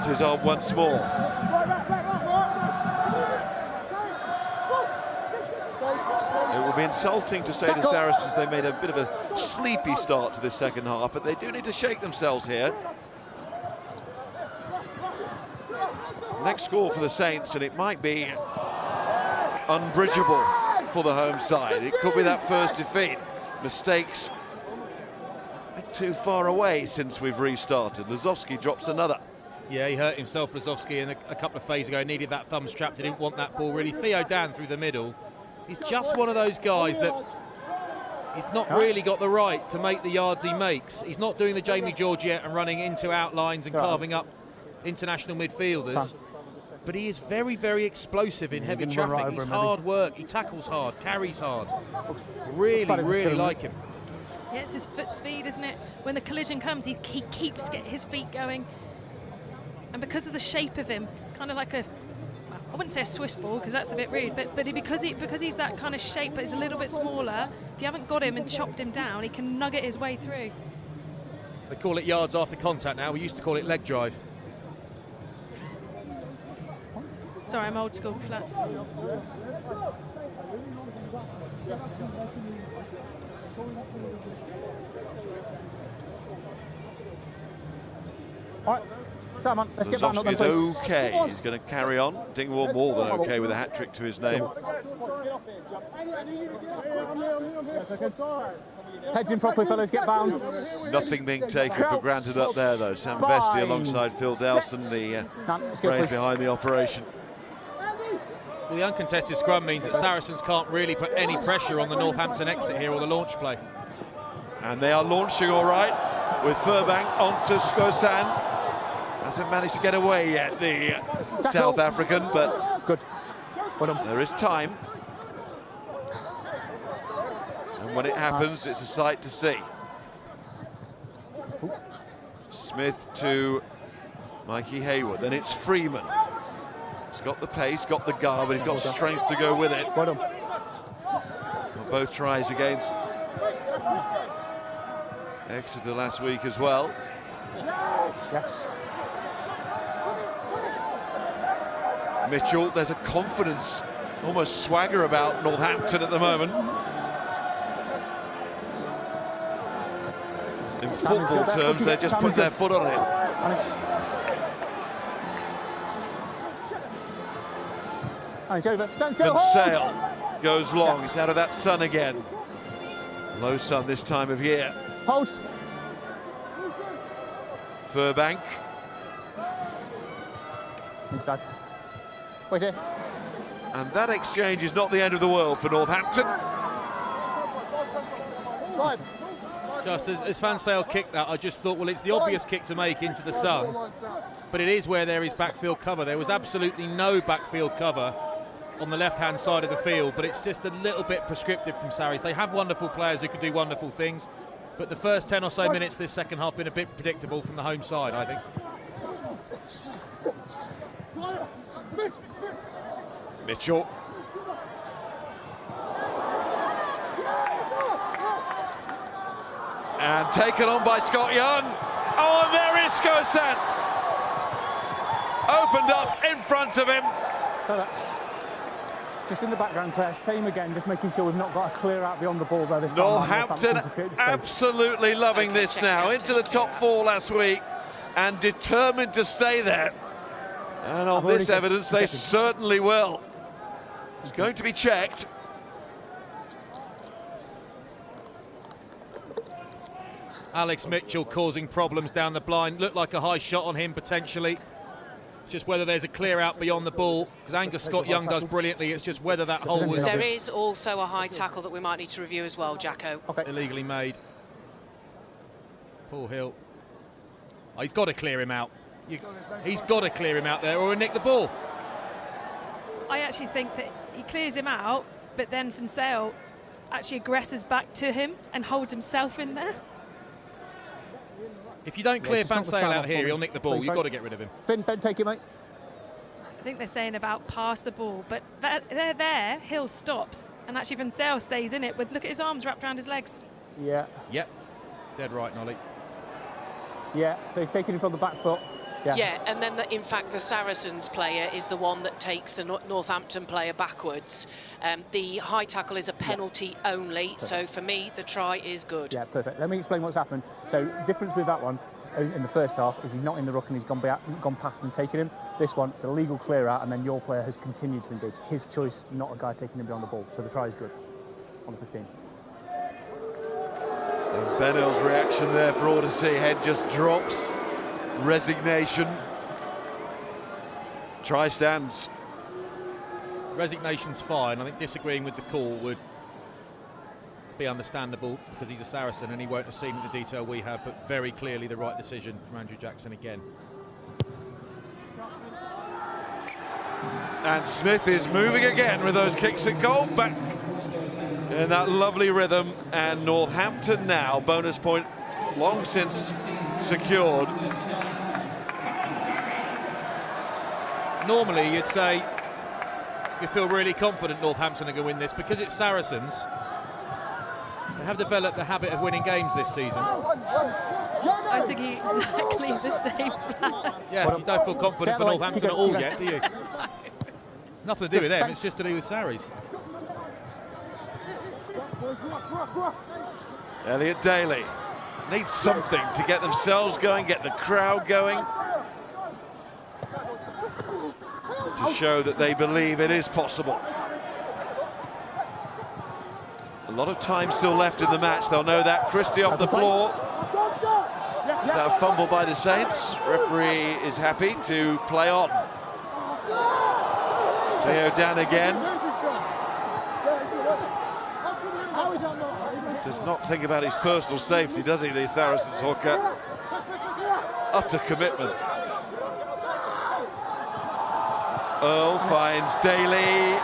[SPEAKER 1] Tizard once more. It will be insulting to say to Saracens they made a bit of a sleepy start to this second half, but they do need to shake themselves here. Next score for the Saints, and it might be unbridgeable for the home side. It could be that first defeat. Mistakes a bit too far away since we've restarted. Lazowski drops another.
[SPEAKER 3] Yeah, he hurt himself, Lazowski, in a couple of phases ago. Needed that thumb strap. He didn't want that ball really. Theo Dan through the middle. He's just one of those guys that he's not really got the right to make the yards he makes. He's not doing the Jamie Georgiette and running into outlines and carving up international midfielders. But he is very, very explosive in heavy traffic. He's hard work. He tackles hard, carries hard. Really, really like him.
[SPEAKER 5] Yeah, it's his foot speed, isn't it? When the collision comes, he keeps getting his feet going. And because of the shape of him, it's kind of like a, I wouldn't say a Swiss ball because that's a bit rude, but because he's that kind of shape, but he's a little bit smaller, if you haven't got him and chopped him down, he can nugget his way through.
[SPEAKER 3] They call it yards after contact now. We used to call it leg drive.
[SPEAKER 5] Sorry, I'm old school, Flats.
[SPEAKER 4] All right, Simon, let's get back up then, please.
[SPEAKER 1] Okay, he's going to carry on. Dingwall more than okay with a hat-trick to his name.
[SPEAKER 4] Heads in properly, fellas, get bound.
[SPEAKER 1] Nothing being taken for granted up there, though. Sam Vesti alongside Phil Delson, the brains behind the operation.
[SPEAKER 3] Well, the uncontested scrum means that Saracens can't really put any pressure on the Northampton exit here or the launch play.
[SPEAKER 1] And they are launching all right with Furbank onto Skosan. Hasn't managed to get away yet, the South African, but
[SPEAKER 4] good. Well done.
[SPEAKER 1] There is time. And when it happens, it's a sight to see. Smith to Mikey Hayward, then it's Freeman. He's got the pace, got the guard, but he's got strength to go with it.
[SPEAKER 4] Well done.
[SPEAKER 1] Well, both tries against Exeter last week as well.
[SPEAKER 4] Yes.
[SPEAKER 1] Mitchell, there's a confidence, almost swagger about Northampton at the moment. In football terms, they just put their foot on it. And Sale goes long. It's out of that sun again. Low sun this time of year.
[SPEAKER 4] Hold.
[SPEAKER 1] Furbank.
[SPEAKER 4] Inside. Wait here.
[SPEAKER 1] And that exchange is not the end of the world for Northampton.
[SPEAKER 4] Right.
[SPEAKER 3] Just as Van Sale kicked that, I just thought, well, it's the obvious kick to make into the sun, but it is where there is backfield cover. There was absolutely no backfield cover on the left-hand side of the field, but it's just a little bit prescriptive from Sarries. They have wonderful players who can do wonderful things, but the first 10 or so minutes this second half been a bit predictable from the home side, I think.
[SPEAKER 1] Mitchell. And taken on by Scott Young. Oh, and there is Skosan. Opened up in front of him.
[SPEAKER 4] Just in the background, Claire, same again, just making sure we've not got a clear out beyond the ball there this time.
[SPEAKER 1] Northampton absolutely loving this now. Into the top 4 last week and determined to stay there. And on this evidence, they certainly will. It's going to be checked.
[SPEAKER 3] Alex Mitchell causing problems down the blind. Looked like a high shot on him potentially. Just whether there's a clear out beyond the ball, because Angus Scott-Young does brilliantly. It's just whether that hole was...
[SPEAKER 6] There is also a high tackle that we might need to review as well, Jacko.
[SPEAKER 3] Illegally made. Paul Hill. Oh, he's got to clear him out. He's got to clear him out there or he'll nick the ball.
[SPEAKER 5] I actually think that he clears him out, but then Fonsale actually aggresses back to him and holds himself in there.
[SPEAKER 3] If you don't clear Fonsale out here, he'll nick the ball. You've got to get rid of him.
[SPEAKER 4] Finn, Ben, take it, mate.
[SPEAKER 5] I think they're saying about pass the ball, but they're there. Hill stops, and actually Fonsale stays in it. But look at his arms wrapped around his legs.
[SPEAKER 4] Yeah.
[SPEAKER 3] Yep. Dead right, Nolly.
[SPEAKER 4] Yeah, so he's taking him from the back foot.
[SPEAKER 6] Yeah, and then, in fact, the Saracens player is the one that takes the Northampton player backwards. The high tackle is a penalty only, perfect. So for me, the try is good.
[SPEAKER 4] Yeah, perfect. Let me explain what's happened. So, difference with that one in the first half is he's not in the ruck and he's gone past and taken him. This one, it's a legal clear out, and then your player has continued to engage. His choice, not a guy taking him beyond the ball. So the try is good on the 15.
[SPEAKER 1] And Benill's reaction there for all to see. Head just drops. Resignation. Try stands.
[SPEAKER 3] Resignation's fine. I think disagreeing with the call would be understandable because he's a Saracen and he won't have seen the detail we have, but very clearly the right decision from Andrew Jackson again.
[SPEAKER 1] And Smith is moving again with those kicks and goal, back in that lovely rhythm. And Northampton now, bonus point long since secured.
[SPEAKER 3] Normally you'd say you feel really confident Northampton are going to win this because it's Saracens. They have developed the habit of winning games this season.
[SPEAKER 5] I was thinking exactly the same plan.
[SPEAKER 3] Yeah, you don't feel confident for Northampton at all yet, do you? Nothing to do with them, it's just to do with Sarries.
[SPEAKER 1] Elliot Daly needs something to get themselves going, get the crowd going, to show that they believe it is possible. A lot of time still left in the match, they'll know that. Christie off the floor. Is that a fumble by the Saints? Referee is happy to play on. Theo Dan again. Does not think about his personal safety, does he, the Saracens hooker? Utter commitment. Earl finds Daly.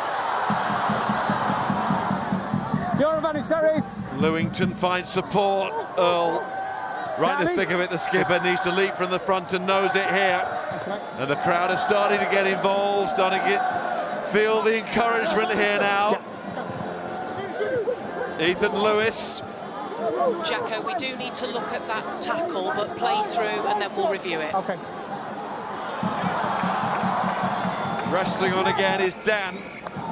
[SPEAKER 4] Your advantage, Sarries.
[SPEAKER 1] Lewington finds support. Earl, right in the thick of it, the skipper needs to leap from the front and knows it here. And the crowd are starting to get involved, starting to feel the encouragement here now. Ethan Lewis.
[SPEAKER 6] Jacko, we do need to look at that tackle, but play through and then we'll review it.
[SPEAKER 4] Okay.
[SPEAKER 1] Wrestling on again is Dan.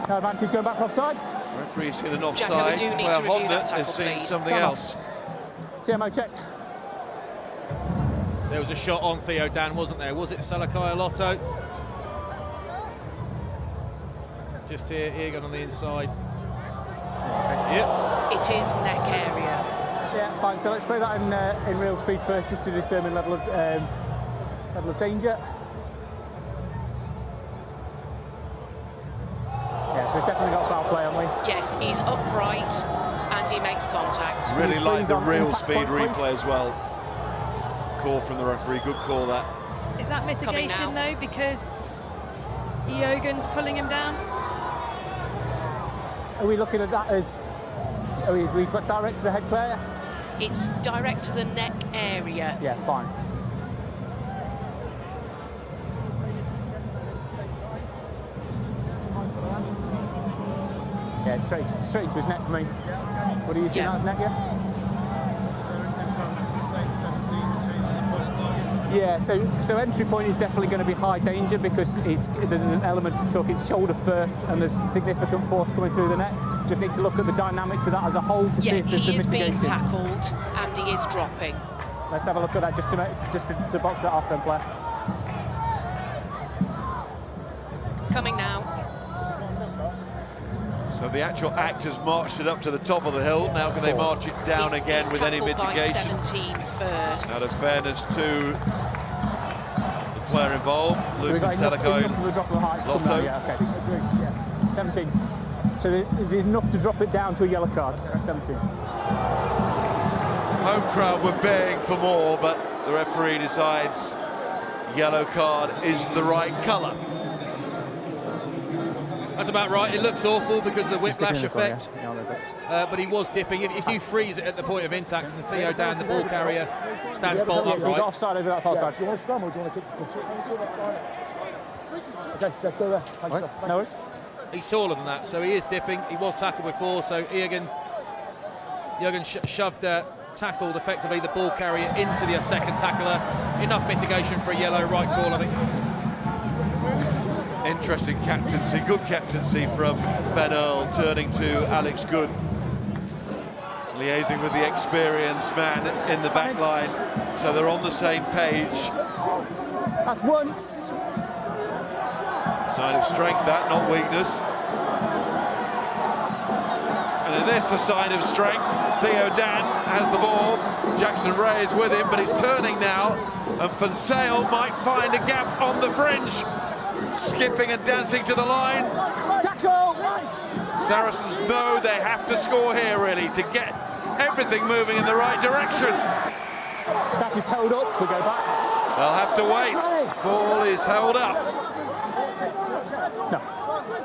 [SPEAKER 4] No advantage going back offside.
[SPEAKER 1] Referee's hit an offside.
[SPEAKER 6] Jacko, we do need to review that tackle,
[SPEAKER 1] has seen
[SPEAKER 6] please.
[SPEAKER 1] something else.
[SPEAKER 4] TMO check.
[SPEAKER 3] There was a shot on Theo Dan, wasn't there? Was it Salakai Lotto? Just here, Egan on the inside. Yep.
[SPEAKER 6] It is neck area.
[SPEAKER 4] Yeah, fine. So let's play that in real speed first, just to determine level of danger. Yeah, so we've definitely got foul play, haven't we?
[SPEAKER 6] Yes, he's upright and he makes contact.
[SPEAKER 1] Really like the real speed
[SPEAKER 4] point,
[SPEAKER 1] replay as well. Call from the referee, good call that.
[SPEAKER 5] Is that mitigation though, because Eogan's pulling him down?
[SPEAKER 4] Are we looking at that as... We've got direct to the head, Claire?
[SPEAKER 6] It's direct to the neck area.
[SPEAKER 4] Yeah, fine. Yeah, straight into his neck for me. What do you see now, his neck, yeah? Yeah, so entry point is definitely going to be high danger because there's an element to tuck. It's shoulder first and there's significant force coming through the net. Just need to look at the dynamics of that as a whole to see if there's the mitigation.
[SPEAKER 6] He is being tackled and he is dropping.
[SPEAKER 4] Let's have a look at that just to box that off then, player.
[SPEAKER 6] Coming now.
[SPEAKER 1] So the actual actors marched it up to the top of the hill. Now can they march it down again with any mitigation?
[SPEAKER 6] By 17 first.
[SPEAKER 1] Out of fairness to the player involved, Luke
[SPEAKER 4] Salakai.
[SPEAKER 1] Lotto.
[SPEAKER 4] Yeah, okay. Yeah. 17. So there's enough to drop it down to a yellow card. 17.
[SPEAKER 1] Home crowd were begging for more, but the referee decides yellow card is the right colour.
[SPEAKER 3] That's about right. It looks awful because of the whiplash effect. But he was dipping. If you freeze it at the point of impact and Theo Dan, the ball carrier, stands bolt upright.
[SPEAKER 4] So you got offside over that far side.
[SPEAKER 7] Do you want to scrum or do you want to kick the Okay, let's go there. Thanks,
[SPEAKER 4] right. No worries.
[SPEAKER 3] He's taller than that, so he is dipping. He was tackled before, so Jürgen shoved, tackled effectively the ball carrier into the second tackler. Enough mitigation for a yellow, right call, I think.
[SPEAKER 1] Interesting captaincy, good captaincy from Ben Earl, turning to Alex Good, liaising with the experienced man in the back line, so they're on the same page.
[SPEAKER 4] That's once.
[SPEAKER 1] Sign of strength, that, not weakness. And in this, a sign of strength. Theo Dan has the ball. Jackson Ray is with him, but he's turning now, and Fonsale might find a gap on the fringe. Skipping and dancing to the line.
[SPEAKER 4] Tackle!
[SPEAKER 1] Saracens know they have to score here, really, to get everything moving in the right direction.
[SPEAKER 4] That is held up. We go back.
[SPEAKER 1] They'll have to wait. Ball is held up.
[SPEAKER 4] No.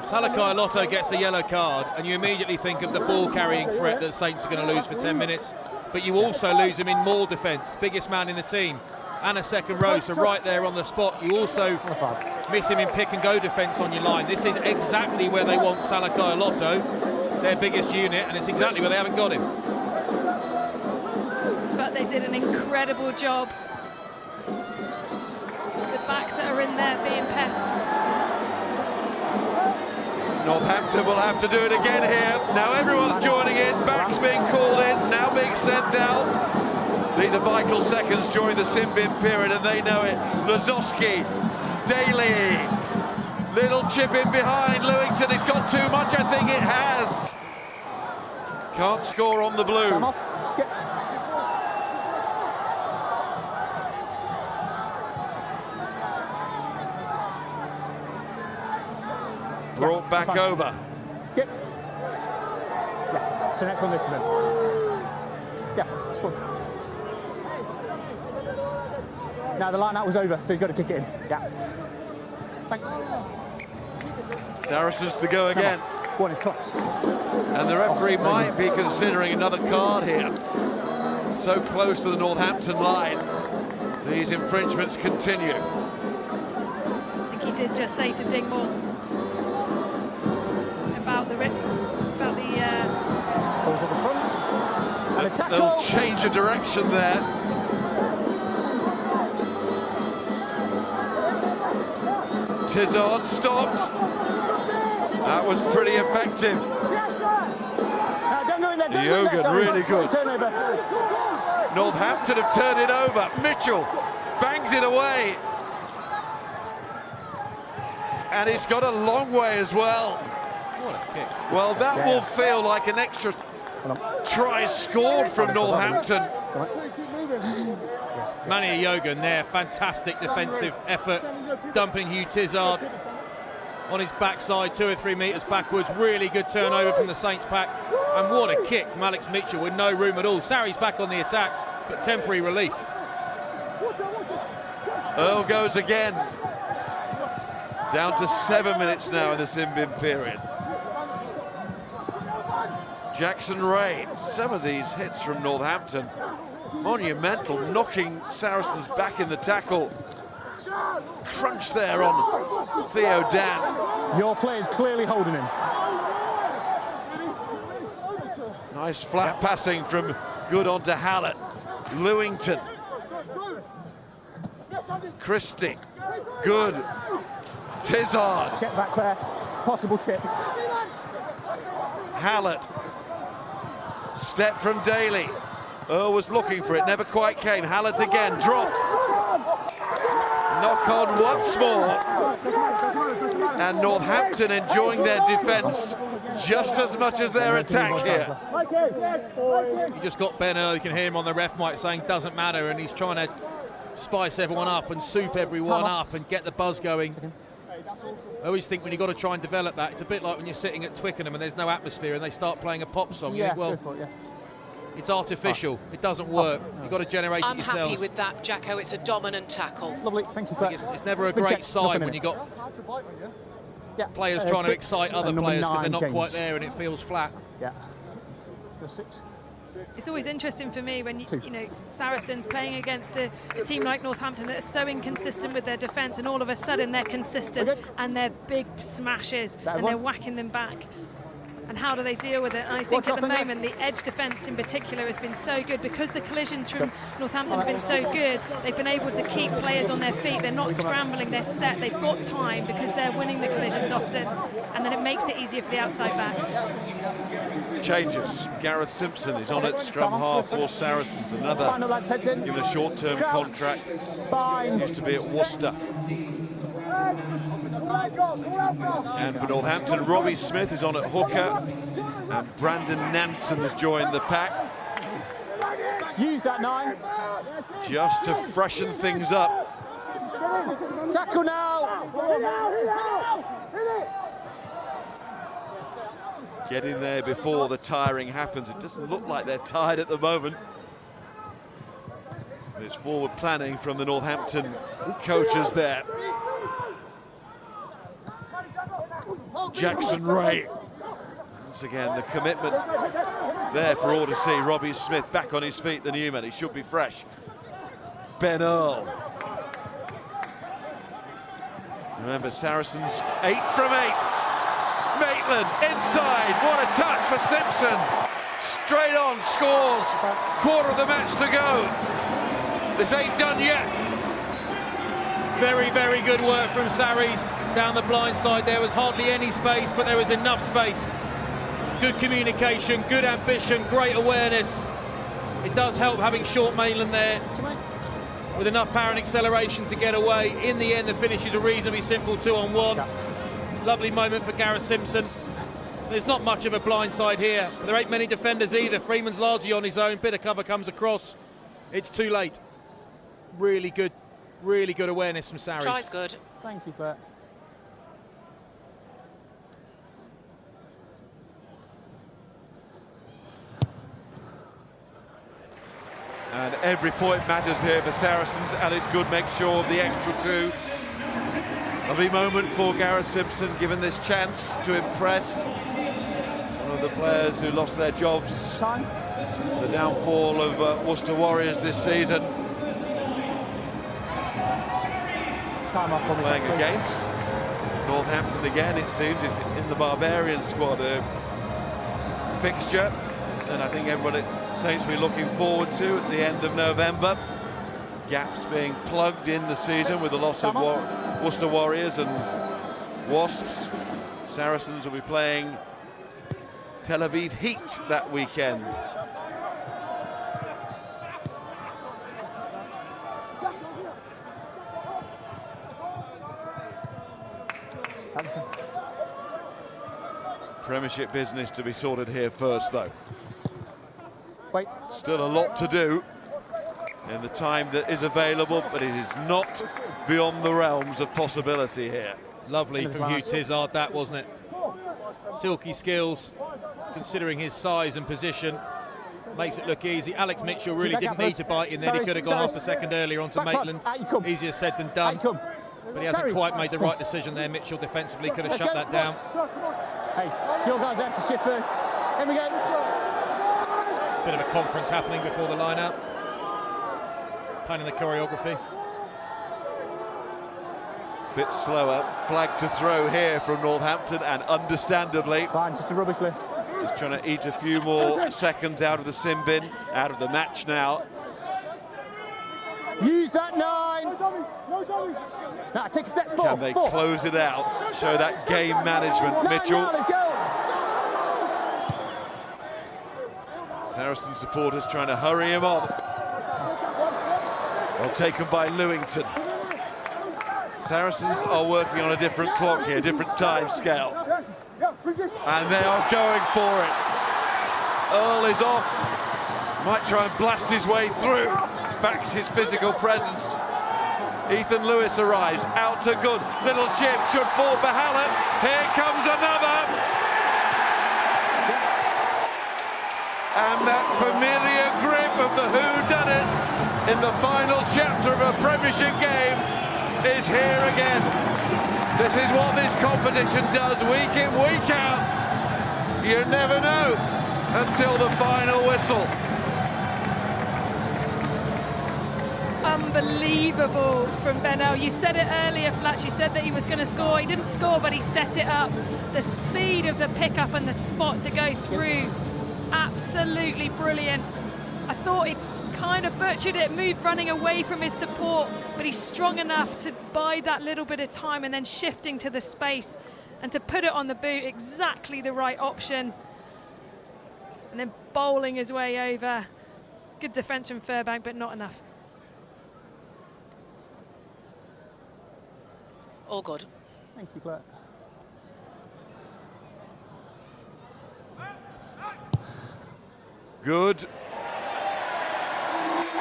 [SPEAKER 3] Salakai Lotto gets the yellow card, and you immediately think of the ball-carrying threat that Saints are going to lose for 10 minutes. But you also lose him in maul defence, biggest man in the team, and a second row, so right there on the spot. You also miss him in pick-and-go defence on your line. This is exactly where they want Salakai Lotto, their biggest unit, and it's exactly where they haven't got him.
[SPEAKER 5] But they did an incredible job. The backs that are in there being pests.
[SPEAKER 1] Northampton will have to do it again here. Now everyone's joining in, backs being called in, now being sent out. These are vital seconds during the sin-bin period, and they know it. Lazowski, Daly, little chip in behind. Lewington, he's got too much, I think it has. Can't score on the blue. Brought back over.
[SPEAKER 4] Skip. Yeah, so next one this then. Yeah, this one. Now the line out was over, so he's got to kick it in. Yeah. Thanks.
[SPEAKER 1] Saracens to go again.
[SPEAKER 4] One in claps.
[SPEAKER 1] And the referee might be considering another card here. So close to the Northampton line. These infringements continue.
[SPEAKER 5] I think he did just say to Dingwall about the
[SPEAKER 4] balls at the front. And a tackle.
[SPEAKER 1] Little change of direction there. Tizard stopped. That was pretty effective.
[SPEAKER 4] Don't go in there, don't
[SPEAKER 1] Jürgen, really good.
[SPEAKER 4] Turnover.
[SPEAKER 1] Northampton have turned it over. Mitchell bangs it away. And he's got a long way as well.
[SPEAKER 3] What a kick.
[SPEAKER 1] Well, that will feel like an extra try scored from Northampton.
[SPEAKER 3] Manny Jürgen there, fantastic defensive effort, dumping Hugh Tizard on his backside, 2 or 3 metres backwards. Really good turnover from the Saints pack, and what a kick from Alex Mitchell with no room at all. Sarri's back on the attack, but temporary relief.
[SPEAKER 1] Earl goes again. Down to 7 minutes now in the sin-bin period. Jackson Ray, some of these hits from Northampton, monumental, knocking Saracens back in the tackle. Crunch there on Theo Dan.
[SPEAKER 4] Your player's clearly holding him.
[SPEAKER 1] Nice flat passing from Good onto Hallett. Lewington. Christie, good. Tizard.
[SPEAKER 4] Check back there. Possible tip.
[SPEAKER 1] Hallett. Step from Daly. Earl was looking for it, never quite came. Hallett again, dropped. Knock on once more. And Northampton enjoying their defence just as much as their attack here.
[SPEAKER 3] You just got Ben Earl, you can hear him on the ref mic saying doesn't matter, and he's trying to spice everyone up and soup everyone up and get the buzz going. I always think when you've got to try and develop that, it's a bit like when you're sitting at Twickenham and there's no atmosphere and they start playing a pop song. You think, well, it's artificial. It doesn't work. You've got to generate it yourselves.
[SPEAKER 6] I'm happy with that, Jacko. It's a dominant tackle.
[SPEAKER 4] Lovely, thank you, Claire.
[SPEAKER 3] It's never a great sign when you've got players trying to excite other players because they're not quite there and it feels flat.
[SPEAKER 4] Yeah. 6.
[SPEAKER 5] It's always interesting for me when you know Saracens playing against a team like Northampton that are so inconsistent with their defence, and all of a sudden they're consistent and they're big smashes and they're whacking them back. And how do they deal with it? And I think at the moment the edge defence in particular has been so good because the collisions from Northampton have been so good. They've been able to keep players on their feet. They're not scrambling, they're set. They've got time because they're winning the collisions often, and then it makes it easier for the outside backs.
[SPEAKER 1] Changes. Gareth Simpson is on at scrum half for Saracens. Another given a short-term contract. Used to be at Worcester. And for Northampton, Robbie Smith is on at hooker, and Brandon Nansen has joined the pack.
[SPEAKER 4] Use that 9.
[SPEAKER 1] Just to freshen things up.
[SPEAKER 4] Tackle now!
[SPEAKER 1] Get in there before the tiring happens. It doesn't look like they're tired at the moment. There's forward planning from the Northampton coaches there. Jackson Ray. Once again, the commitment there for all to see. Robbie Smith back on his feet, the new man. He should be fresh. Ben Earl. Remember, Saracens 8 from 8. Maitland inside. What a touch for Simpson. Straight on, scores. Quarter of the match to go. This ain't done yet.
[SPEAKER 3] Very, very good work from Sarries down the blind side. There was hardly any space, but there was enough space. Good communication, good ambition, great awareness. It does help having short Maitland there with enough power and acceleration to get away. In the end, the finish is a reasonably simple 2-on-1. Lovely moment for Gareth Simpson. There's not much of a blind side here. There ain't many defenders either. Freeman's largely on his own. Bit of cover comes across. It's too late. Really good awareness from Sarries.
[SPEAKER 6] Tries good.
[SPEAKER 4] Thank you, Bert.
[SPEAKER 1] And every point matters here for Saracens. Alice Good makes sure of the extra 2. Lovely moment for Gareth Simpson, given this chance to impress. One of the players who lost their jobs. The downfall of Worcester Warriors this season. Playing against Northampton again, it seems, in the Barbarian squad fixture. And I think everybody seems to be looking forward to at the end of November. Gaps being plugged in the season with the loss of Worcester Warriors and Wasps. Saracens will be playing Tel Aviv Heat that weekend. Premiership business to be sorted here first, though. Still a lot to do in the time that is available, but it is not beyond the realms of possibility here.
[SPEAKER 3] Lovely from Hugh Tizard, that, wasn't it? Silky skills, considering his size and position. Makes it look easy. Alex Mitchell really didn't need to bite in there. He could have gone off a second earlier onto Maitland. Easier said than done. But he hasn't quite made the right decision there. Mitchell defensively could have shut that down.
[SPEAKER 4] Hey, it's your guys out to shift first. Here we go.
[SPEAKER 3] Bit of a conference happening before the line-out. Planning the choreography.
[SPEAKER 1] Bit slower. Flag to throw here from Northampton, and understandably.
[SPEAKER 4] Fine, just a rubbish lift.
[SPEAKER 1] Just trying to eat a few more seconds out of the sin bin, out of the match now.
[SPEAKER 4] Use that 9. Now take a step forward.
[SPEAKER 1] Can they close it out? Show that game management, Mitchell.
[SPEAKER 4] Let's go.
[SPEAKER 1] Saracen supporters trying to hurry him on. Well taken by Lewington. Saracens are working on a different clock here, different time scale. And they are going for it. Earl is off. Might try and blast his way through. Backs his physical presence. Ethan Lewis arrives. Out to good. Little chip should fall for Hallett. Here comes another. And that familiar grip of the whodunit in the final chapter of a Premiership game is here again. This is what this competition does week in, week out. You never know until the final whistle.
[SPEAKER 5] Unbelievable from Benel. You said it earlier, Flatch, you said that he was going to score. He didn't score, but he set it up. The speed of the pickup and the spot to go through, absolutely brilliant. I thought he kind of butchered it, moved running away from his support, but he's strong enough to bide that little bit of time and then shifting to the space and to put it on the boot, exactly the right option. And then bowling his way over. Good defence from Furbank, but not enough.
[SPEAKER 6] All good.
[SPEAKER 4] Thank you, Claire.
[SPEAKER 1] Good.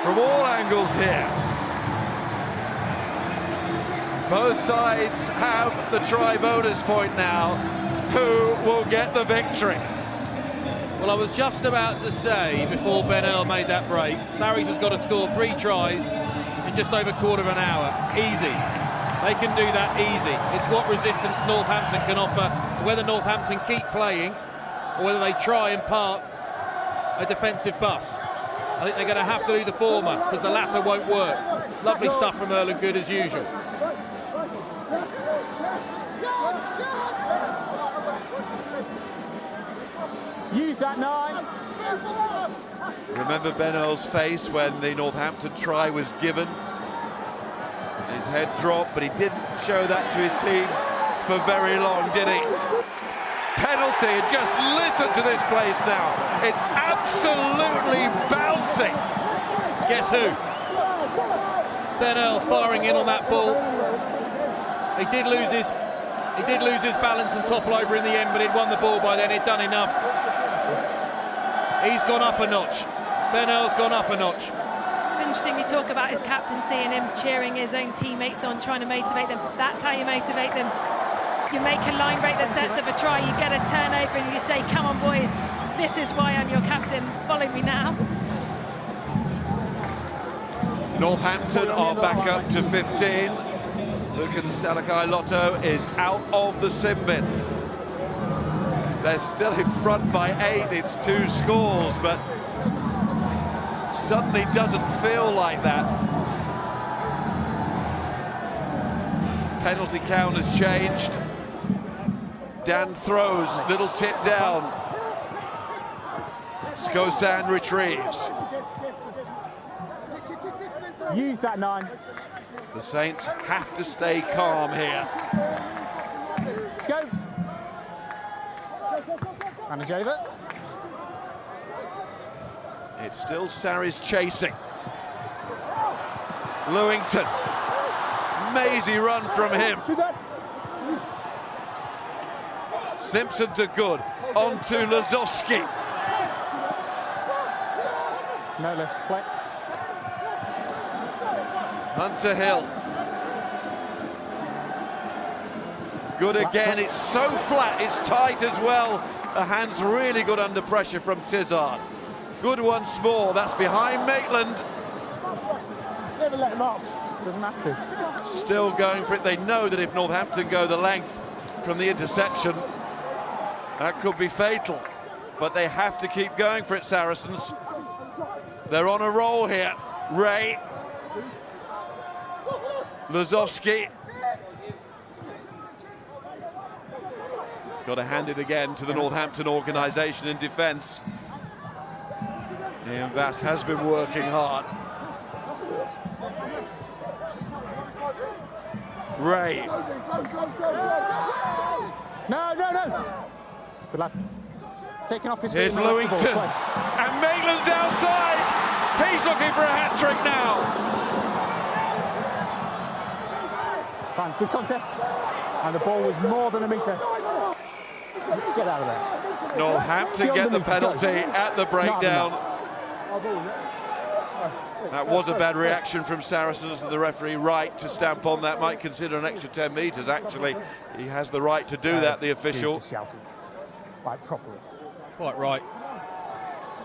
[SPEAKER 1] From all angles here. Both sides have the try bonus point now. Who will get the victory?
[SPEAKER 3] Well, I was just about to say, before Benel made that break, Sarries has got to score 3 tries in just over a quarter of an hour. Easy. They can do that easy. It's what resistance Northampton can offer. Whether Northampton keep playing or whether they try and park a defensive bus. I think they're going to have to do the former because the latter won't work. Lovely stuff from Earl and Good as usual.
[SPEAKER 4] Use that 9.
[SPEAKER 1] Remember Benel's face when the Northampton try was given. His head dropped, but he didn't show that to his team for very long, did he? Penalty, and just listen to this place now. It's absolutely bouncing.
[SPEAKER 3] Guess who? Benel firing in on that ball. He did lose his balance and topple over in the end, but he'd won the ball by then. He'd done enough. He's gone up a notch. Benel's gone up a notch.
[SPEAKER 5] It's interesting you talk about his captaincy and him cheering his own teammates on, trying to motivate them. That's how you motivate them. You make a line break that sets up a try, you get a turnover and you say, come on boys, this is why I'm your captain, follow me now.
[SPEAKER 1] Northampton are back up to 15. Lucan Salakai Lotto is out of the sin bin. They're still in front by 8, it's 2 scores, but suddenly doesn't feel like that. Penalty count has changed. Dan throws, little tip down. Skosan retrieves.
[SPEAKER 4] Use that 9.
[SPEAKER 1] The Saints have to stay calm here.
[SPEAKER 4] Go. Manage over.
[SPEAKER 1] It's still Sarries chasing. Lewington. Mazy run from him. Simpson to Good. On to Lazowski.
[SPEAKER 4] No left split.
[SPEAKER 1] Hunter Hill. Good again. It's so flat. It's tight as well. The hands really good under pressure from Tizard. Good once more. That's behind Maitland.
[SPEAKER 4] Never let him up. Doesn't have to.
[SPEAKER 1] Still going for it. They know that if Northampton go the length from the interception, that could be fatal. But they have to keep going for it, Saracens. They're on a roll here. Ray. Lazowski. Got to hand it again to the Northampton organisation in defence. Ian Vass has been working hard. Ray.
[SPEAKER 4] No. Good lad. Taking off his feet.
[SPEAKER 1] Here's Lewington. And Maitland's outside. He's looking for a hat-trick now.
[SPEAKER 4] Fine, good contest. And the ball was more than a metre. Get out of there.
[SPEAKER 1] Northampton get the penalty at the breakdown. That was a bad reaction from Saracens, and the referee right to stamp on that. Might consider an extra 10 metres, actually. He has the right to do that, the official.
[SPEAKER 4] Just shouting. Like, properly.
[SPEAKER 3] Quite right.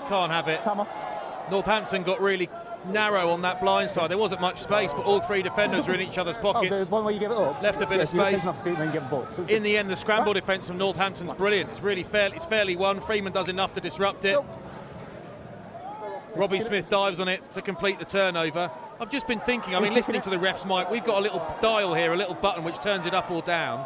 [SPEAKER 3] Can't have it.
[SPEAKER 4] Time off.
[SPEAKER 3] Northampton got really narrow on that blind side. There wasn't much space, but all three defenders were in each other's pockets.
[SPEAKER 4] The one where you give it up.
[SPEAKER 3] Left a bit of space.
[SPEAKER 4] Off feet and then give the ball.
[SPEAKER 3] In the end, the scramble defence from Northampton's brilliant. It's really fair. It's fairly won. Freeman does enough to disrupt it. Robbie Smith dives on it to complete the turnover. I've just been thinking, I mean, listening to the ref's mic, we've got a little dial here, a little button which turns it up or down.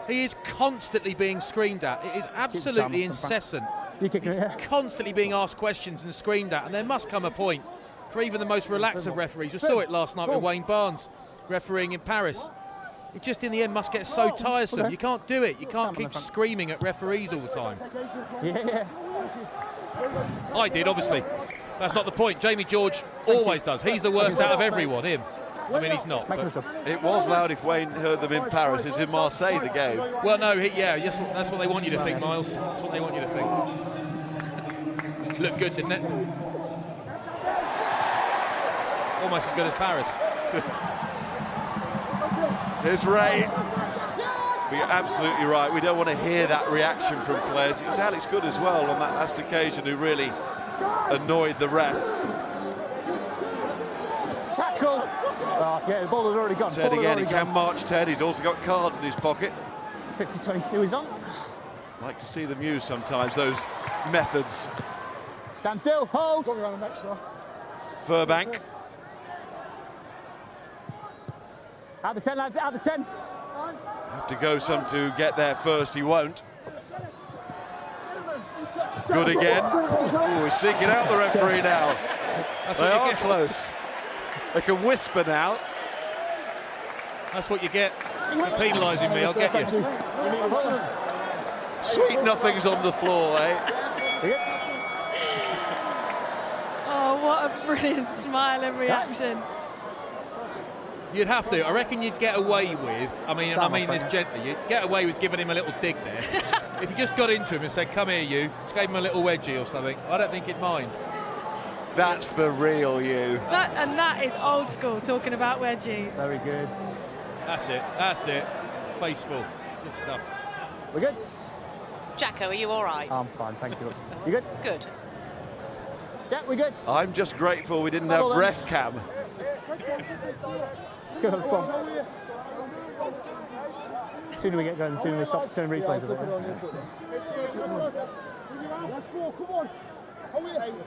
[SPEAKER 3] He is constantly being screamed at. It is absolutely incessant. He's constantly being asked questions and screamed at, and there must come a point for even the most relaxed of referees. We saw it last night with Wayne Barnes refereeing in Paris. It just in the end must get so tiresome. You can't do it. You can't keep screaming at referees all the time.
[SPEAKER 4] Yeah.
[SPEAKER 3] I did, obviously. That's not the point. Jamie George always does. He's the worst out of everyone, him. I mean, he's not. But
[SPEAKER 1] it was loud if Wayne heard them in Paris. It's in Marseille, the game.
[SPEAKER 3] Well, no, yes, that's what they want you to think, Miles. That's what they want you to think. Looked good, didn't it? Almost as good as Paris.
[SPEAKER 1] Here's Ray. But you're absolutely right. We don't want to hear that reaction from players. It was Alex Good as well on that last occasion who really annoyed the ref.
[SPEAKER 4] Tackle. Oh, yeah, the ball had already gone.
[SPEAKER 1] Ted again, he can march Ted. He's also got cards in his pocket.
[SPEAKER 4] 50-22 is on.
[SPEAKER 1] Like to see them use sometimes, those methods.
[SPEAKER 4] Stand still, hold.
[SPEAKER 1] Furbank.
[SPEAKER 4] Out the 10, lads, out the 10.
[SPEAKER 1] Have to go some to get there first, he won't. Good again. Oh, he's seeking out the referee now. They are close. They can whisper now.
[SPEAKER 3] That's what you get for penalising me, I'll get you.
[SPEAKER 1] Sweet nothings on the floor, eh?
[SPEAKER 5] Oh, what a brilliant smile and reaction.
[SPEAKER 3] You'd have to. I reckon you'd get away with, I mean this gently, you'd get away with giving him a little dig there. If you just got into him and said, come here you, just gave him a little wedgie or something, I don't think he'd mind.
[SPEAKER 1] That's the real you.
[SPEAKER 5] That is old school, talking about wedgies.
[SPEAKER 4] Very good.
[SPEAKER 3] That's it. Faceful. Good stuff.
[SPEAKER 4] We're good.
[SPEAKER 6] Jacko, are you all right?
[SPEAKER 4] I'm fine, thank you. You good?
[SPEAKER 6] Good.
[SPEAKER 4] Yeah, we're good.
[SPEAKER 1] I'm just grateful we didn't have ref cam.
[SPEAKER 4] Let's go, let's go. The sooner we get going, the sooner we stop turning replays of it.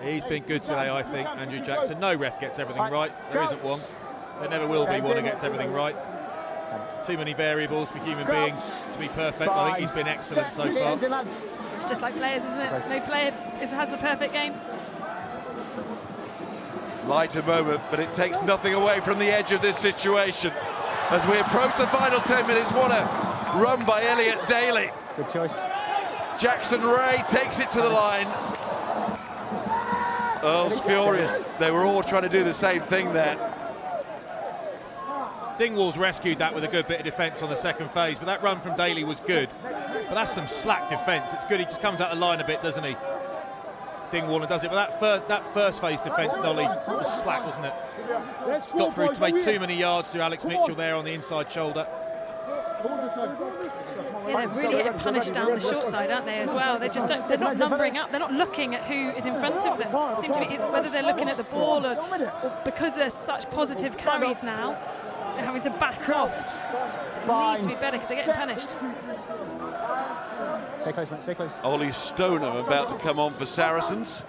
[SPEAKER 3] He's been good today, I think, Andrew Jackson. No ref gets everything right. There isn't one. There never will be one who gets everything right. Too many variables for human beings to be perfect. I think he's been excellent so far.
[SPEAKER 5] It's just like players, isn't it? No player has the perfect game.
[SPEAKER 1] Lighter moment, but it takes nothing away from the edge of this situation. As we approach the final 10 minutes, what a run by Elliot Daly.
[SPEAKER 4] Good choice.
[SPEAKER 1] Jackson Ray takes it to the line. Earl's furious. They were all trying to do the same thing there.
[SPEAKER 3] Dingwall's rescued that with a good bit of defence on the second phase, but that run from Daly was good. But that's some slack defence. It's good he just comes out the line a bit, doesn't he? Dingwall and does it, but that first phase defence, Dolly, was slack, wasn't it? Got through to make too many yards to Alex Mitchell there on the inside shoulder.
[SPEAKER 5] Yeah, they're really getting punished down the short side, aren't they, as well? They're not numbering up. They're not looking at who is in front of them. It seems to be whether they're looking at the ball or because there's such positive carries now, they're having to back off. It needs to be better because they're getting punished.
[SPEAKER 4] Stay close, mate, stay close.
[SPEAKER 1] Ollie Stoneham about to come on for Saracens.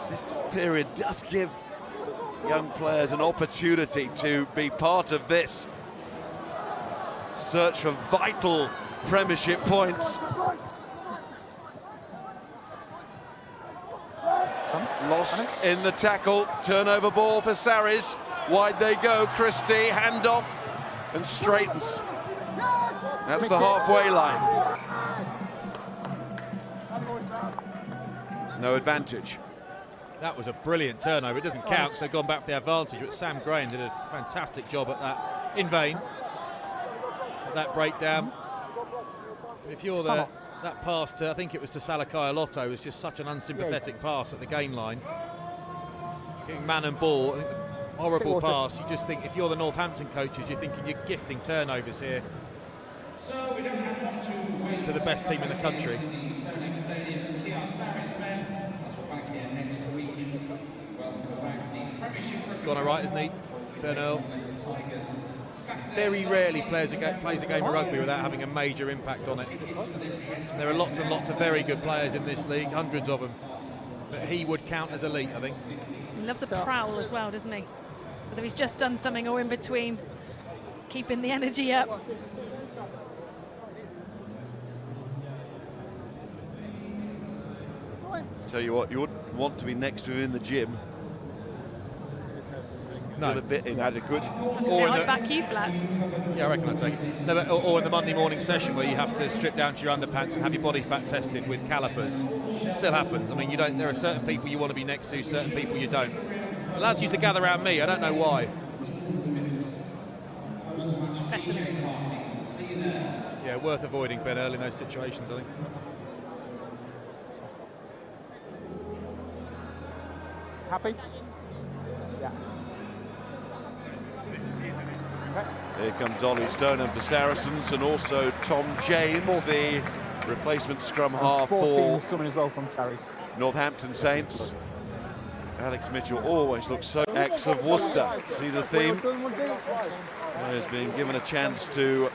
[SPEAKER 1] This period does give young players an opportunity to be part of this search for vital Premiership points. Lost in the tackle, turnover ball for Sarries. Wide they go, Christie, handoff. and straightens. That's the halfway line. No advantage.
[SPEAKER 3] That was a brilliant turnover. It doesn't count, so they've gone back for the advantage, but Sam Graham did a fantastic job at that, in vain. At that breakdown. If you're there, that pass to, I think it was to Salakai Lotto, was just such an unsympathetic pass at the gain line. Getting man and ball, I think horrible pass. You just think, if you're the Northampton coaches, you're thinking you're gifting turnovers here to the best team in the country. Gone all right, isn't he, Ben Earl? Very rarely plays a game of rugby without having a major impact on it. There are lots and lots of very good players in this league, hundreds of them. But he would count as elite, I think.
[SPEAKER 5] He loves a prowl as well, doesn't he? Whether he's just done something or in between, keeping the energy up.
[SPEAKER 1] Tell you what, you wouldn't want to be next to him in the gym.
[SPEAKER 3] No.
[SPEAKER 1] A bit inadequate.
[SPEAKER 5] I'd back you, Flats.
[SPEAKER 3] Yeah, I reckon I'd take it. No, or in the Monday morning session where you have to strip down to your underpants and have your body fat tested with calipers. It still happens. I mean, there are certain people you want to be next to, certain people you don't. The lads used to gather around me. I don't know why.
[SPEAKER 5] Specimen.
[SPEAKER 3] Yeah, worth avoiding Ben Earl in those situations, I think.
[SPEAKER 4] Happy? Yeah.
[SPEAKER 1] Here comes Ollie Stoneham for Saracens, and also Tom James, the replacement scrum half for
[SPEAKER 4] 14's coming as well from Saracens.
[SPEAKER 1] Northampton Saints. Alex Mitchell always looks so ex of Worcester. See the theme? Has been given a chance to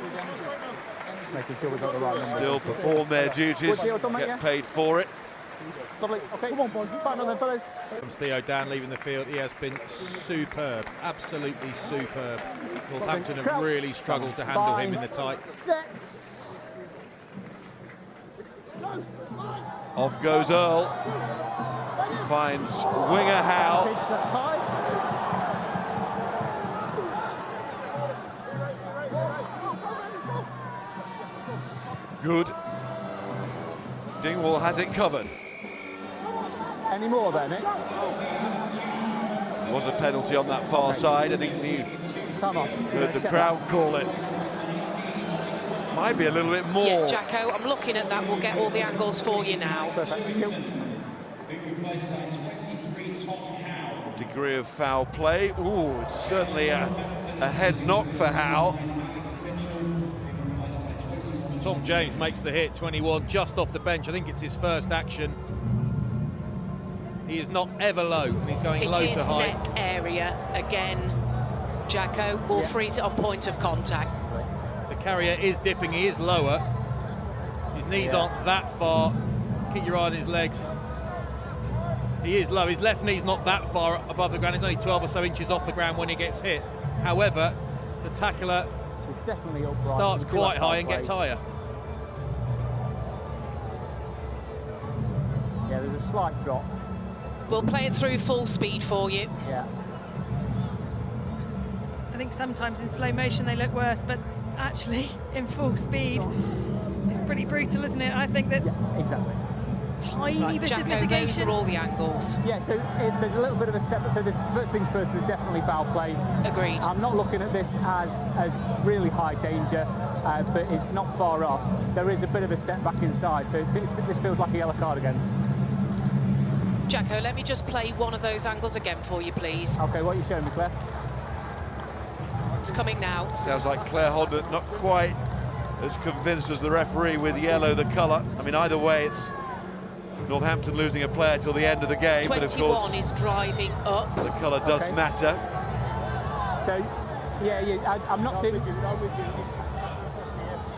[SPEAKER 4] making sure we got the right number.
[SPEAKER 1] Still perform their duties, get paid for it.
[SPEAKER 4] Lovely. Okay, come on, boys. Back on them, fellas.
[SPEAKER 3] Comes Theo Dan leaving the field. He has been superb, absolutely superb. Northampton have really struggled to handle him in the tight.
[SPEAKER 4] Sets.
[SPEAKER 1] Off goes Earl. Finds winger Howe.
[SPEAKER 4] That's high.
[SPEAKER 1] Good. Dingwall has it covered.
[SPEAKER 4] Any more there, Nick?
[SPEAKER 1] Was a penalty on that far side. I think he heard the crowd call it. Might be a little bit more.
[SPEAKER 6] Yeah, Jacko, I'm looking at that. We'll get all the angles for you now.
[SPEAKER 4] Perfect.
[SPEAKER 1] Degree of foul play. Ooh, it's certainly a head knock for Howe.
[SPEAKER 3] Tom James makes the hit, 21, just off the bench. I think it's his first action. He is not ever low, and he's going low to high.
[SPEAKER 6] It is neck area again. Jacko will freeze it on point of contact.
[SPEAKER 3] The carrier is dipping, he is lower. His knees aren't that far. Keep your eye on his legs. He is low. His left knee's not that far above the ground. It's only 12 or so inches off the ground when he gets hit. However, the tackler
[SPEAKER 4] definitely
[SPEAKER 3] starts quite high and gets higher.
[SPEAKER 4] Yeah, there's a slight drop.
[SPEAKER 6] We'll play it through full speed for you.
[SPEAKER 4] Yeah.
[SPEAKER 5] I think sometimes in slow motion they look worse, but actually in full speed it's pretty brutal, isn't it? I think that
[SPEAKER 4] exactly.
[SPEAKER 5] Tiny bit of mitigation.
[SPEAKER 6] Those are all the angles.
[SPEAKER 4] Yeah, so there's a little bit of a step. So there's, first things first, there's definitely foul play.
[SPEAKER 6] Agreed.
[SPEAKER 4] I'm not looking at this as really high danger, but it's not far off. There is a bit of a step back inside, so this feels like a yellow card again.
[SPEAKER 6] Jacko, let me just play one of those angles again for you, please.
[SPEAKER 4] Okay, what are you showing me, Claire?
[SPEAKER 6] It's coming now.
[SPEAKER 1] Sounds like Claire Hodnett not quite as convinced as the referee with yellow, the colour. I mean, either way, it's Northampton losing a player till the end of the game.
[SPEAKER 6] 21
[SPEAKER 1] but of course,
[SPEAKER 6] is driving up.
[SPEAKER 1] The colour does matter.
[SPEAKER 4] So, yeah, I'm not seeing...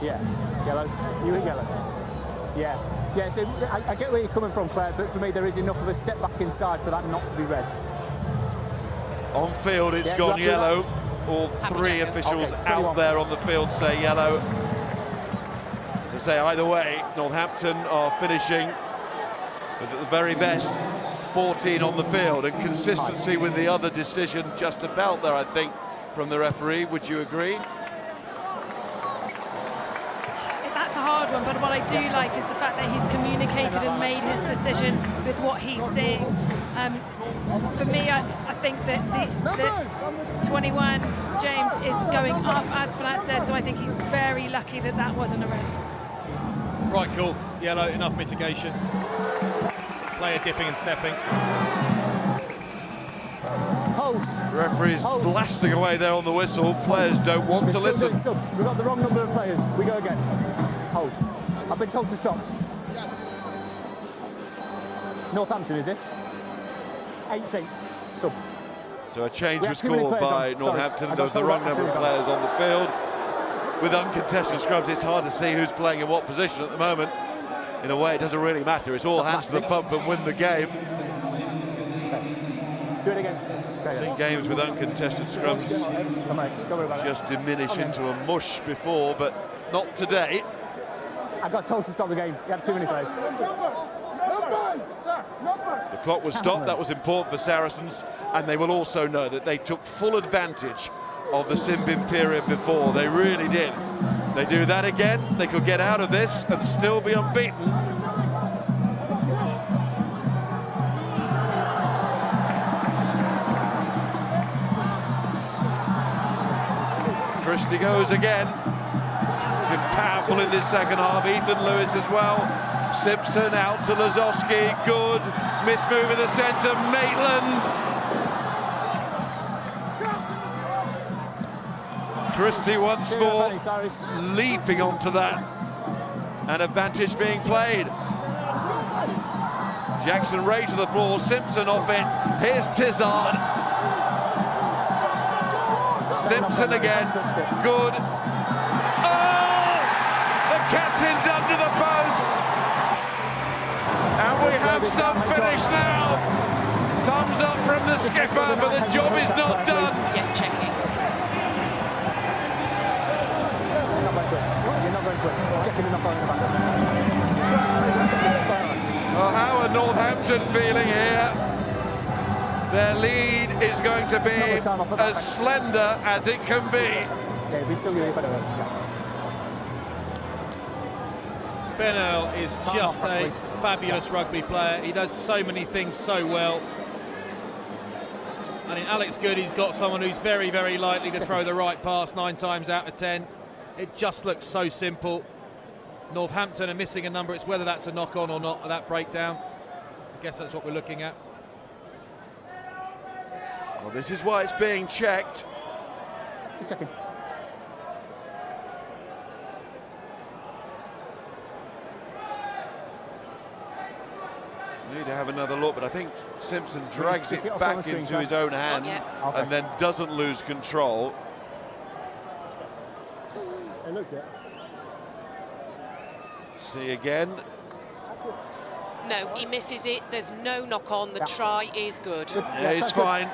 [SPEAKER 4] Yeah, yellow. You hit yellow. Yeah. Yeah, so I get where you're coming from, Claire, but for me there is enough of a step back inside for that not to be red.
[SPEAKER 1] On field, it's gone yellow. All three officials out there on the field say yellow. As I say, either way, Northampton are finishing with, at the very best, 14 on the field, and consistency with the other decision just about there, I think, from the referee. Would you agree?
[SPEAKER 5] one, but what I do like is the fact that he's communicated and made his decision with what he's seeing. For me, I think that the 21, James, is going up, as Flat said, so I think he's very lucky that that wasn't a red.
[SPEAKER 3] Right, cool. Yellow, enough mitigation. Player dipping and stepping.
[SPEAKER 1] The referee's blasting away there on the whistle. Players don't want to listen.
[SPEAKER 7] We've got the wrong number of players. We go again. Hold. I've been told to stop. Northampton, is this? 8 seats. Sub.
[SPEAKER 1] So a change was called by Northampton. There was the wrong number of players on the field. With uncontested scrubs, it's hard to see who's playing in what position at the moment. In a way, it doesn't really matter. It's all hands to the pump and win the game.
[SPEAKER 7] Do it again.
[SPEAKER 1] Seen games with uncontested scrums just diminish into a mush before, but not today.
[SPEAKER 7] I got told to stop the game. You had too many players.
[SPEAKER 1] The clock was stopped. That was important for Saracens, and they will also know that they took full advantage of the sin-bin period before. They really did. They do that again, they could get out of this and still be unbeaten. Christie goes again. He's been powerful in this second half. Ethan Lewis as well. Simpson out to Lazowski. Good. Miss move in the centre. Maitland. Christie once more leaping onto that. And advantage being played. Jackson Ray to the floor. Simpson off it. Here's Tizard. Simpson again, good. Oh! The captain's under the post! And we have some finish now. Thumbs up from the skipper, but the job is not done.
[SPEAKER 6] Yeah, checking.
[SPEAKER 1] Well, how are Northampton feeling here? Their lead is going to be as slender as it can be.
[SPEAKER 3] Ben Earl is just a fabulous rugby player. He does so many things so well. And in Alex Goody's got someone who's very, very likely to throw the right pass 9 times out of 10. It just looks so simple. Northampton are missing a number. It's whether that's a knock-on or not, that breakdown. I guess that's what we're looking at.
[SPEAKER 1] Well, this is why it's being checked.
[SPEAKER 7] Checking.
[SPEAKER 1] Need to have another look, but I think Simpson drags it back into his own hand and then doesn't lose control.
[SPEAKER 7] I looked at.
[SPEAKER 1] See again.
[SPEAKER 6] No, he misses it. There's no knock on. The try is good.
[SPEAKER 1] Yeah, he's fine.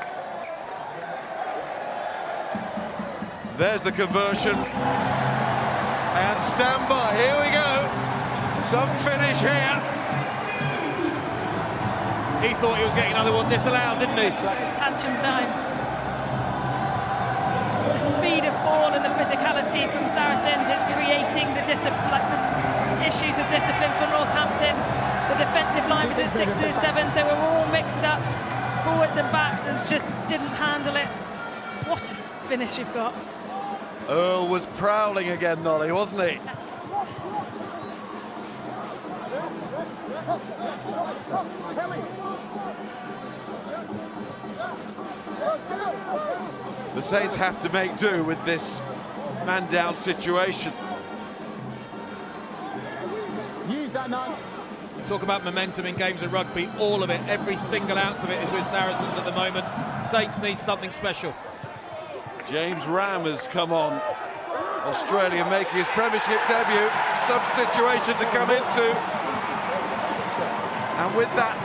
[SPEAKER 1] There's the conversion. And stand by. Here we go. Some finish here.
[SPEAKER 3] He thought he was getting another one disallowed, didn't he?
[SPEAKER 5] Tantrum time. The speed of ball and the physicality from Saracens is creating the issues of discipline for Northampton. The defensive line was at 6 and 7, so we were all mixed up, forwards and backs, and just didn't handle it. What a finish you've got.
[SPEAKER 1] Earl was prowling again, Nolly, wasn't he? The Saints have to make do with this man-down situation.
[SPEAKER 7] Use that now.
[SPEAKER 3] Talk about momentum in games of rugby, all of it, every single ounce of it is with Saracens at the moment. Saints need something special.
[SPEAKER 1] James Ram has come on. Australia making his Premiership debut. Some situation to come into. And with that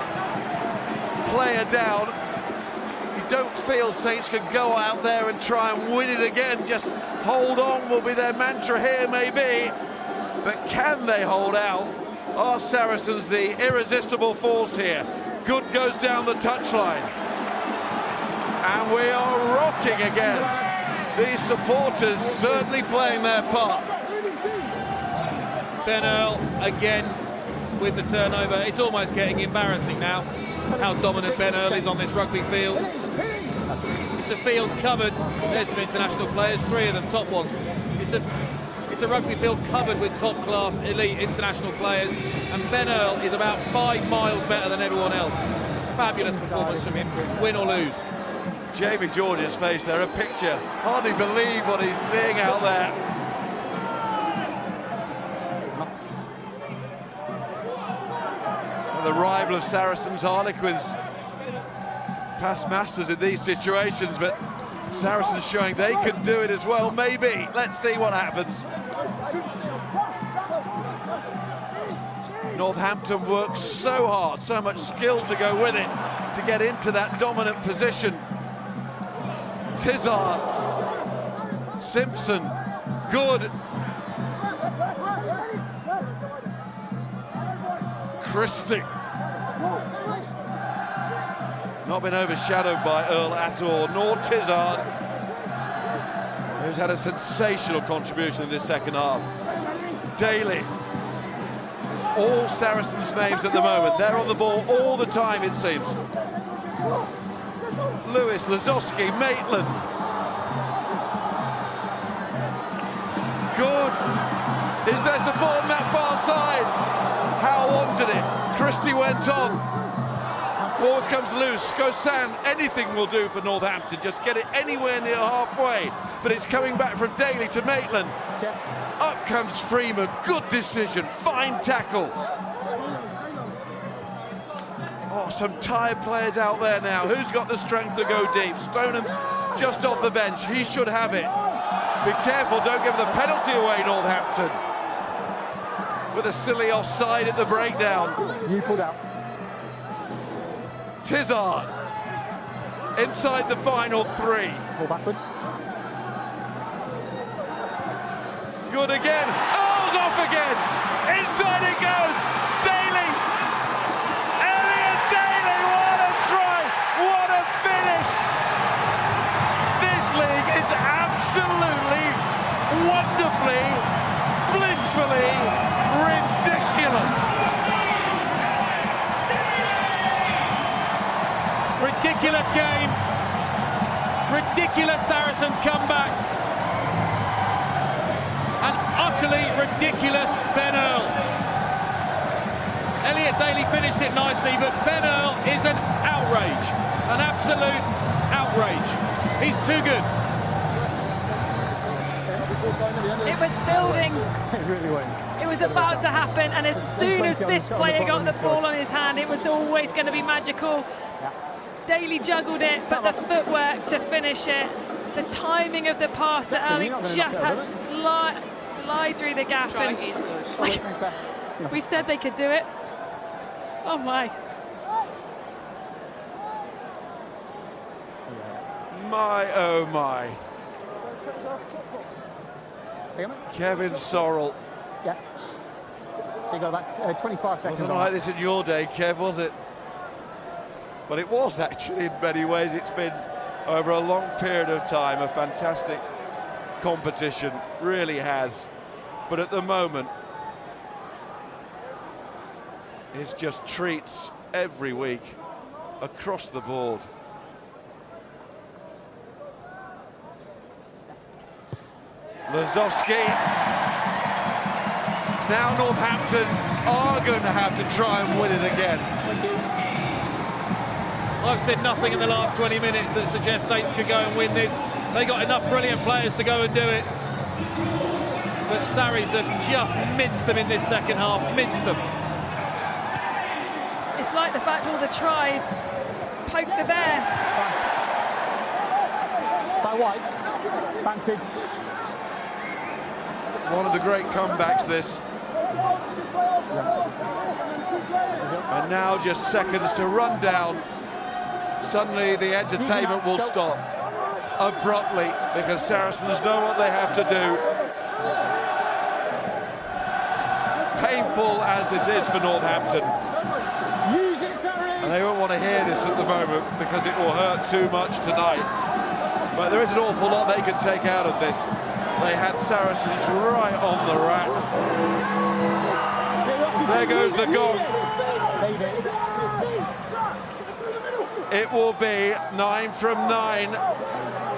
[SPEAKER 1] player down, you don't feel Saints can go out there and try and win it again. Just hold on will be their mantra here, maybe. But can they hold out? Are Saracens the irresistible force here? Good goes down the touchline. And we are rocking again. These supporters certainly playing their part.
[SPEAKER 3] Ben Earl again with the turnover. It's almost getting embarrassing now how dominant Ben Earl is on this rugby field. It's a field covered. There's some international players, 3 of them top ones. It's a rugby field covered with top-class elite international players, and Ben Earl is about 5 miles better than everyone else. Fabulous performance from him, win or lose.
[SPEAKER 1] Jamie George's face there, a picture. Hardly believe what he's seeing out there. And the rival of Saracens, Harlequins, past masters in these situations, but Saracens showing they can do it as well, maybe. Let's see what happens. Northampton works so hard, so much skill to go with it, to get into that dominant position. Tizard, Simpson, good. Christie. Not been overshadowed by Earl at all, nor Tizard, who's had a sensational contribution in this second half. Daly. All Saracens' names at the moment. They're on the ball all the time, it seems. Lewis, Lazowski, Maitland. Good. Is there support on that far side? Howe wanted it. Christie went on. Ball comes loose. Gosan, anything will do for Northampton. Just get it anywhere near halfway. But it's coming back from Daly to Maitland. Up comes Freeman. Good decision. Fine tackle. Oh, some tired players out there now. Who's got the strength to go deep? Stoneham's just off the bench. He should have it. Be careful, don't give the penalty away, Northampton. With a silly offside at the breakdown.
[SPEAKER 4] You pulled out.
[SPEAKER 1] Tizard. Inside the final 3.
[SPEAKER 4] Pull backwards.
[SPEAKER 1] Good again. Oh, it's off again. Inside it goes. Daly. Elliot Daly. What a try. What a finish. This league is absolutely, wonderfully, blissfully ridiculous.
[SPEAKER 3] Ridiculous game. Ridiculous Saracens comeback. And utterly ridiculous Ben Earl. Elliot Daly finished it nicely, but Ben Earl is an outrage. An absolute outrage. He's too good.
[SPEAKER 5] It was building.
[SPEAKER 4] It really went.
[SPEAKER 5] It was about to happen, and as soon as this player got the ball on his hand, it was always going to be magical. Daly juggled it, but the footwork to finish it, the timing of the pass that Early just had to slide through the gap. And we said they could do it. Oh my.
[SPEAKER 1] My, oh my. Kevin Sorrell.
[SPEAKER 4] Yeah. So you got about 25 seconds.
[SPEAKER 1] Wasn't like this in your day, Kev, was it? Well, it was actually in many ways. It's been over a long period of time a fantastic competition, really has. But at the moment, it's just treats every week across the board. Lazowski. Now Northampton are going to have to try and win it again.
[SPEAKER 3] I've said nothing in the last 20 minutes that suggests Saints could go and win this. They got enough brilliant players to go and do it. But Sarries have just minced them in this second half, minced them.
[SPEAKER 5] It's like the fact all the tries poke the bear.
[SPEAKER 4] By White. Vantage.
[SPEAKER 1] One of the great comebacks, this. And now just seconds to run down. Suddenly the entertainment will stop abruptly because Saracens know what they have to do. Painful as this is for Northampton. And they won't want to hear this at the moment because it will hurt too much tonight. But there is an awful lot they can take out of this. They had Saracens right on the rack. There goes the gong. It will be 9 from 9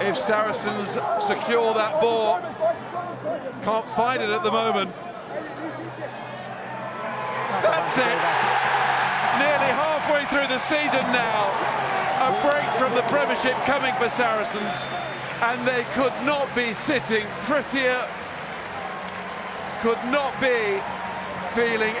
[SPEAKER 1] if Saracens secure that ball. Can't find it at the moment. That's it. Nearly halfway through the season now. A break from the Premiership coming for Saracens, and they could not be sitting prettier, could not be feeling